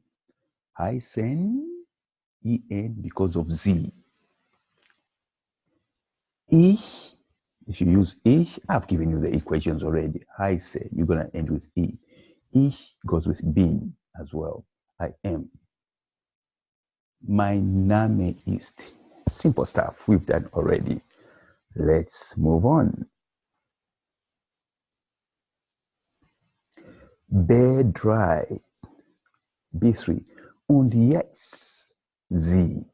A: Heißen, E-N, because of Sie. Ich, if you use ich, I've given you the equations already. Heiße, you're going to end with E. Ich goes with bin as well. I am. Mein Name ist. Simple stuff we've done already. Let's move on. B3. B3. Und jetzt Sie.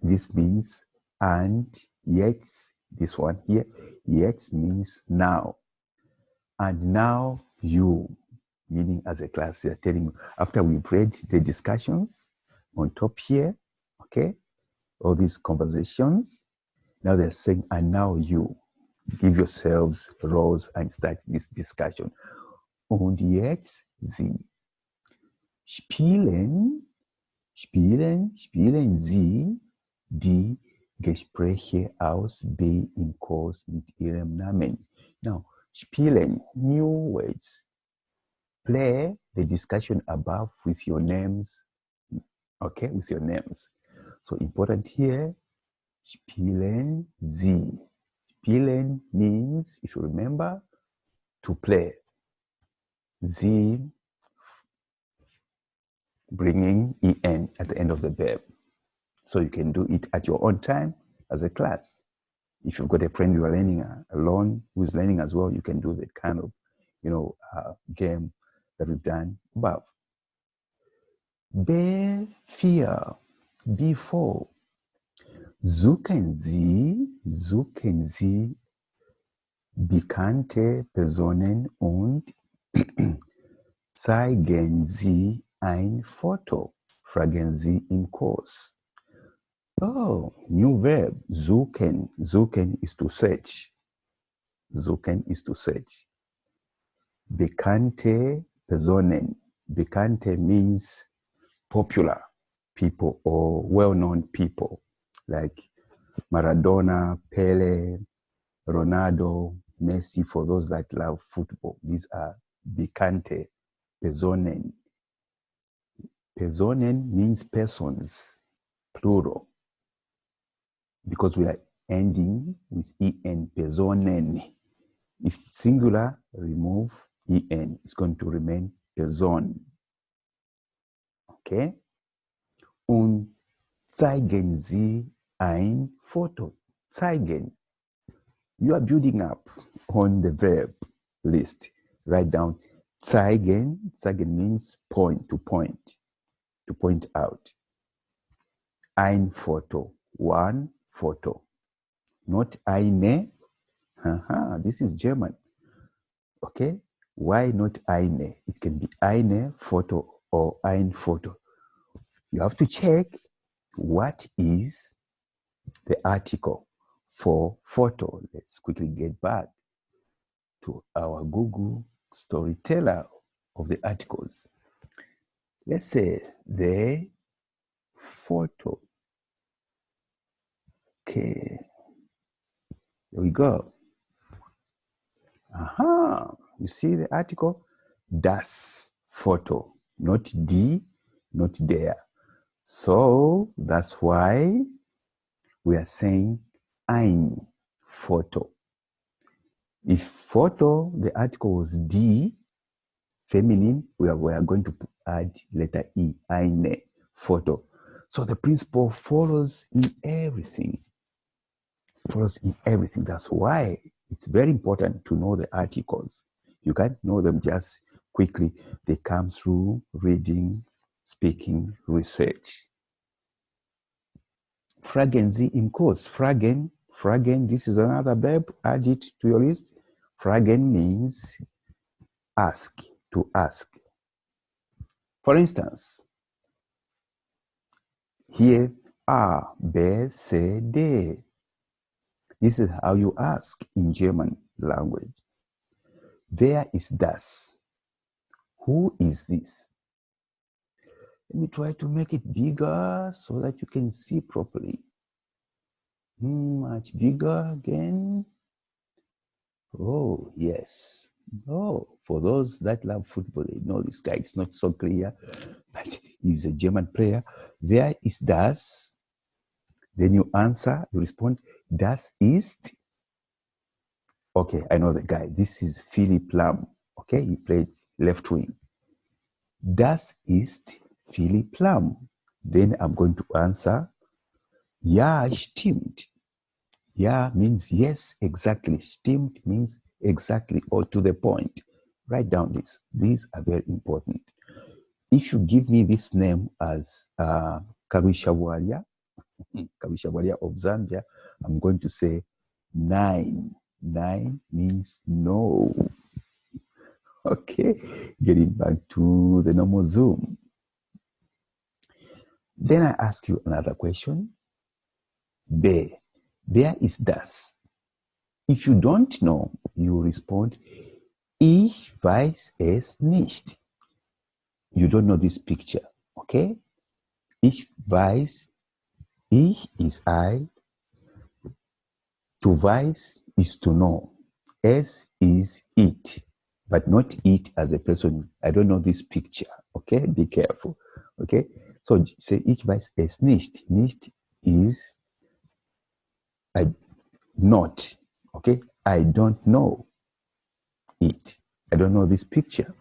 A: This means and jetzt, this one here, jetzt means now. And now you, meaning as a class, they're telling you, after we've read the discussions on top here, okay, all these conversations, now they're saying, and now you, give yourselves roles and start this discussion. Und jetzt Sie. Spielen Sie die Gespräche aus B im Kurs mit ihrem Namen. Now, spielen, new words. Play the discussion above with your names. Okay, with your names. So important here, spielen Sie. Spielen means, if you remember, to play. Sie bringing en at the end of the verb. So you can do it at your own time as a class. If you've got a friend you are learning alone who is learning as well, you can do that kind of, game that we've done above. B4. B4. Suchen Sie bekannte Personen und zeigen Sie ein Foto. Fragen Sie im Kurs. Oh, new verb, suchen. Suchen is to search. Suchen is to search. Bekannte Personen. Bekannte means popular people or well-known people like Maradona, Pele, Ronaldo, Messi, for those that love football. These are bekannte Personen. Personen means persons, plural. Because we are ending with en, Personen. If singular, remove en. It's going to remain Person. Okay? Und zeigen Sie ein Foto. Zeigen. You are building up on the verb list. Write down zeigen. Zeigen means point, to point out. Ein Foto. One photo. Not eine. This is German. Okay? Why not eine? It can be eine Foto or ein Foto. You have to check what is the article for photo. Let's quickly get back to our Google storyteller of the articles. Let's say the photo. Okay, here we go. You see the article? Das Photo, not die, not der. So that's why we are saying ein Foto. If photo, the article was die, feminine, we are going to add letter E, eine Foto. So the principle follows in everything. Follows in everything. That's why it's very important to know the articles. You can't know them just quickly. They come through reading, speaking, research. Fragen Sie im Kurs. Fragen, this is another verb. Add it to your list. Fragen means ask, to ask. For instance, here A, B, C, D. This is how you ask in German language. Wer ist das? Who is this? Let me try to make it bigger so that you can see properly. Much bigger again. Oh, yes. Oh, for those that love football, they know this guy. It's not so clear, but he's a German player. Wer ist das? Then you answer, you respond, das ist. Okay, I know the guy. This is Philipp Lahm. Okay, he played left wing. Das ist Philipp Lahm. Then I'm going to answer, ja, stimmt. Ja means yes, exactly. Stimmt means exactly or to the point. Write down this. These are very important. If you give me this name as Kabishawalia of Zambia, I'm going to say 9. 9 means no. Okay, getting back to the normal Zoom. Then I ask you another question. B. Wer ist das? If you don't know, you respond, ich weiß es nicht. You don't know this picture, okay? Ich weiß, ich is I, To weiß is to know. Es is it, but not it as a person. I don't know this picture. Okay, be careful. Okay, so say ich weiß es nicht. Nicht is I not. Okay, I don't know it. I don't know this picture.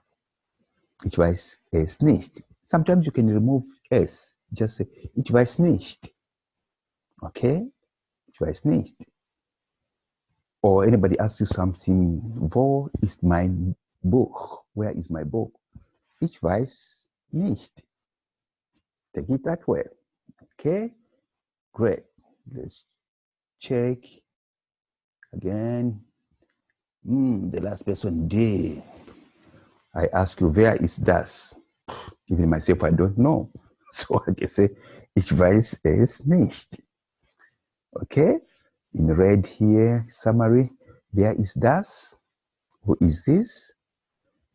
A: Ich weiß es nicht. Sometimes you can remove es. Just say ich weiß nicht. Okay, ich weiß nicht. Or anybody asks you something, wo ist mein Buch? Where is my book? Ich weiß nicht. Take it that way. Okay, great. Let's check again. The last person, D. I ask you, where is das? Even myself, I don't know. So I can say, ich weiß es nicht. Okay, in red here, summary, where is das? Who is this?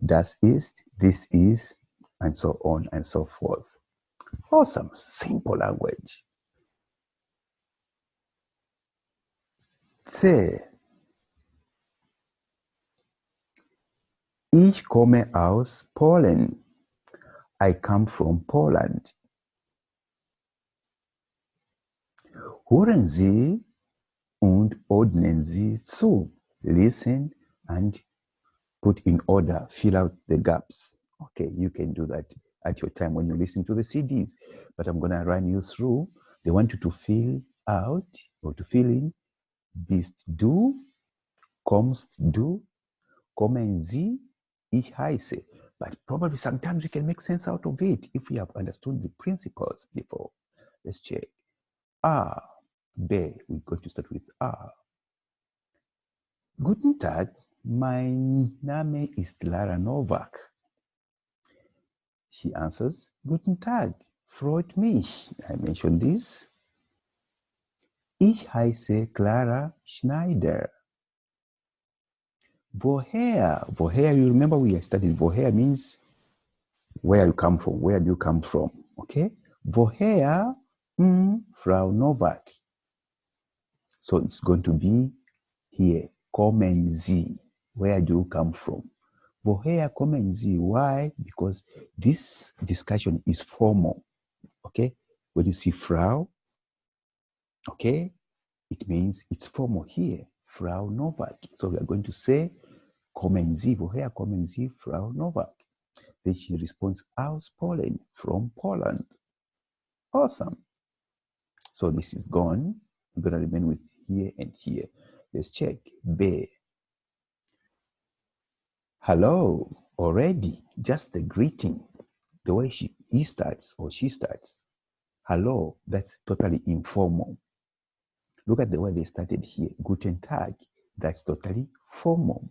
A: Das ist, this is, and so on and so forth. Awesome, simple language. C. Ich komme aus Polen. I come from Poland. Hören Sie und ordnen Sie zu. Listen and put in order. Fill out the gaps. Okay, you can do that at your time when you listen to the CDs. But I'm going to run you through. They want you to fill out or to fill in. Bist du, kommst du, kommen Sie, ich heiße. But probably sometimes we can make sense out of it if we have understood the principles before. Let's check. A, B. We're going to start with A. Guten Tag, mein Name ist Lara Novak. She answers, Guten Tag, freut mich. I mentioned this. Ich heiße Clara Schneider. Woher? Woher, you remember we studied woher means where you come from. Where do you come from? Okay? Woher, Frau Novak. So it's going to be here. Kommen Sie. Where do you come from? Woher kommen Sie? Why? Because this discussion is formal. Okay? When you see Frau, okay, it means it's formal here. Frau Novak. So we are going to say, kommen Sie. Woher kommen Sie, Frau Novak? Then she responds, aus Polen, from Poland. Awesome. So this is gone. I'm going to remain with here and here. Let's check. B. Hello, already. Just the greeting. The way he starts or she starts. Hello, that's totally informal. Look at the way they started here. Guten Tag, that's totally formal.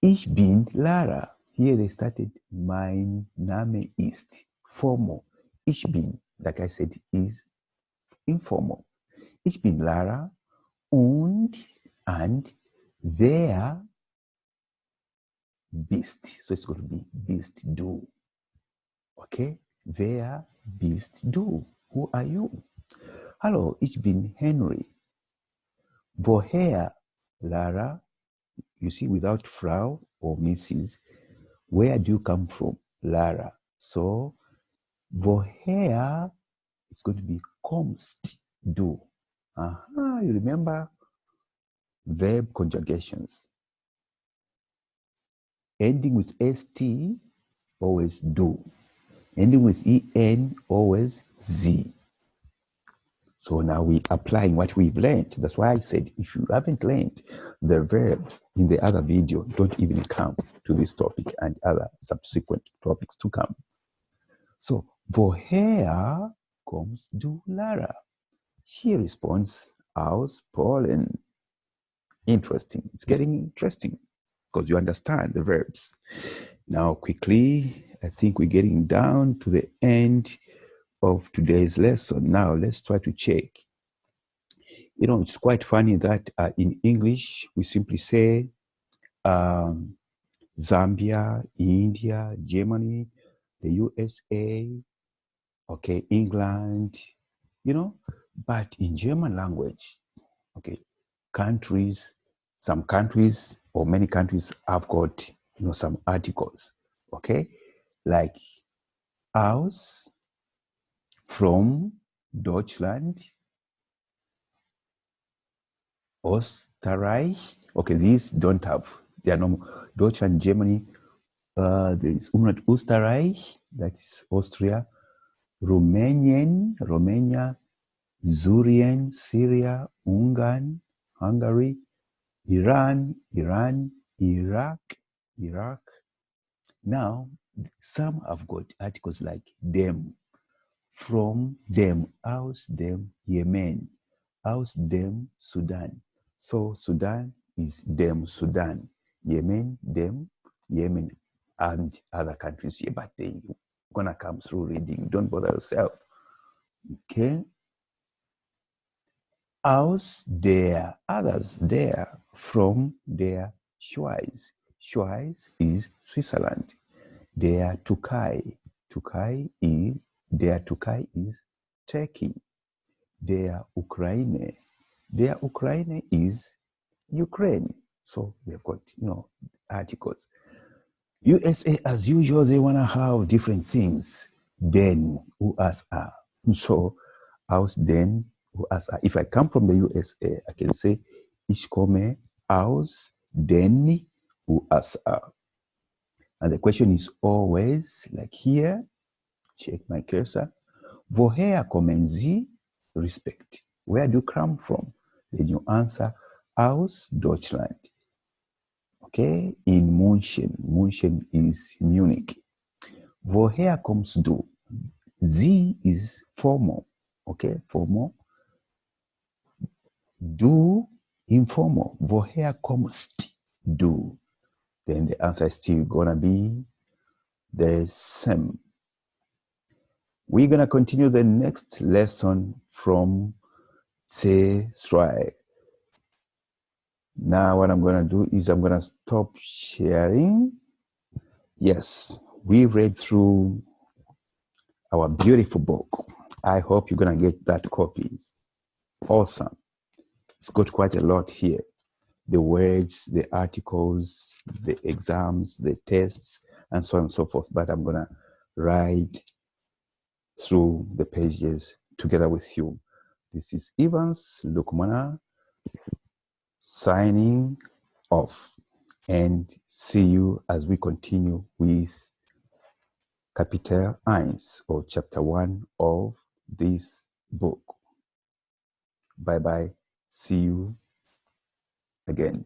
A: Ich bin Lara. Here they started, mein Name ist. Formal. Ich bin, like I said, is informal. Ich bin Lara and wer bist. So it's going to be bist du. Okay? Wer bist du? Who are you? Hallo, ich bin Henry. Woher, Lara? You see, without Frau or Mrs., where do you come from? Lara. So, woher, it's going to be kommst du. You remember verb conjugations. Ending with st, always do. Ending with en, always z. So now we're applying what we've learned. That's why I said, if you haven't learned the verbs in the other video, don't even come to this topic and other subsequent topics to come. So, woher kommst du, Lara? She responds, aus Polen. Interesting. It's getting interesting because you understand the verbs. Now, quickly, I think we're getting down to the end of today's lesson. Now, let's try to check. You know, it's quite funny that in English, we simply say Zambia, India, Germany, the USA, okay, England, you know. But in German language, okay, some countries or many countries have got, some articles, okay, like aus, from, Deutschland, Österreich. Okay, these don't have, they are normal. Deutschland, Germany, there is Österreich, that is Austria, Romania, Syrien, Syria, Hungary, Iran, Iraq. Now, some have got articles like them, from, them, aus, them, Yemen, aus, them, Sudan. So Sudan is them, Sudan. Yemen, them, Yemen, and other countries here, but they gonna come through reading. Don't bother yourself. Okay. Aus, there, others, there, from, there, Schweiz. Schweiz is Switzerland. Der Türkei. Türkei is Turkey. Der Ukraine. Der Ukraine is Ukraine. So we have got, articles. USA, as usual, they want to have different things. Den, USA. So, aus den, USA. If I come from the USA, I can say, ich komme aus den USA. And the question is always, like here, check my cursor, woher kommen Sie? Respect. Where do you come from? Then you answer, aus Deutschland. Okay, in München. München is Munich. Woher kommst du? Sie is formal. Okay, formal. Du, informal. Woher kommst du? Then the answer is still gonna be the same. We're gonna continue the next lesson from C3. Now what I'm gonna do is I'm gonna stop sharing. Yes, we read through our beautiful book. I hope you're gonna get that copies. Awesome. It's got quite a lot here. The words, the articles, the exams, the tests, and so on and so forth. But I'm gonna write through the pages together with you. This is Evans Lukmana signing off, and see you as we continue with Kapitel 1 or chapter 1 of this book. Bye bye. See you again.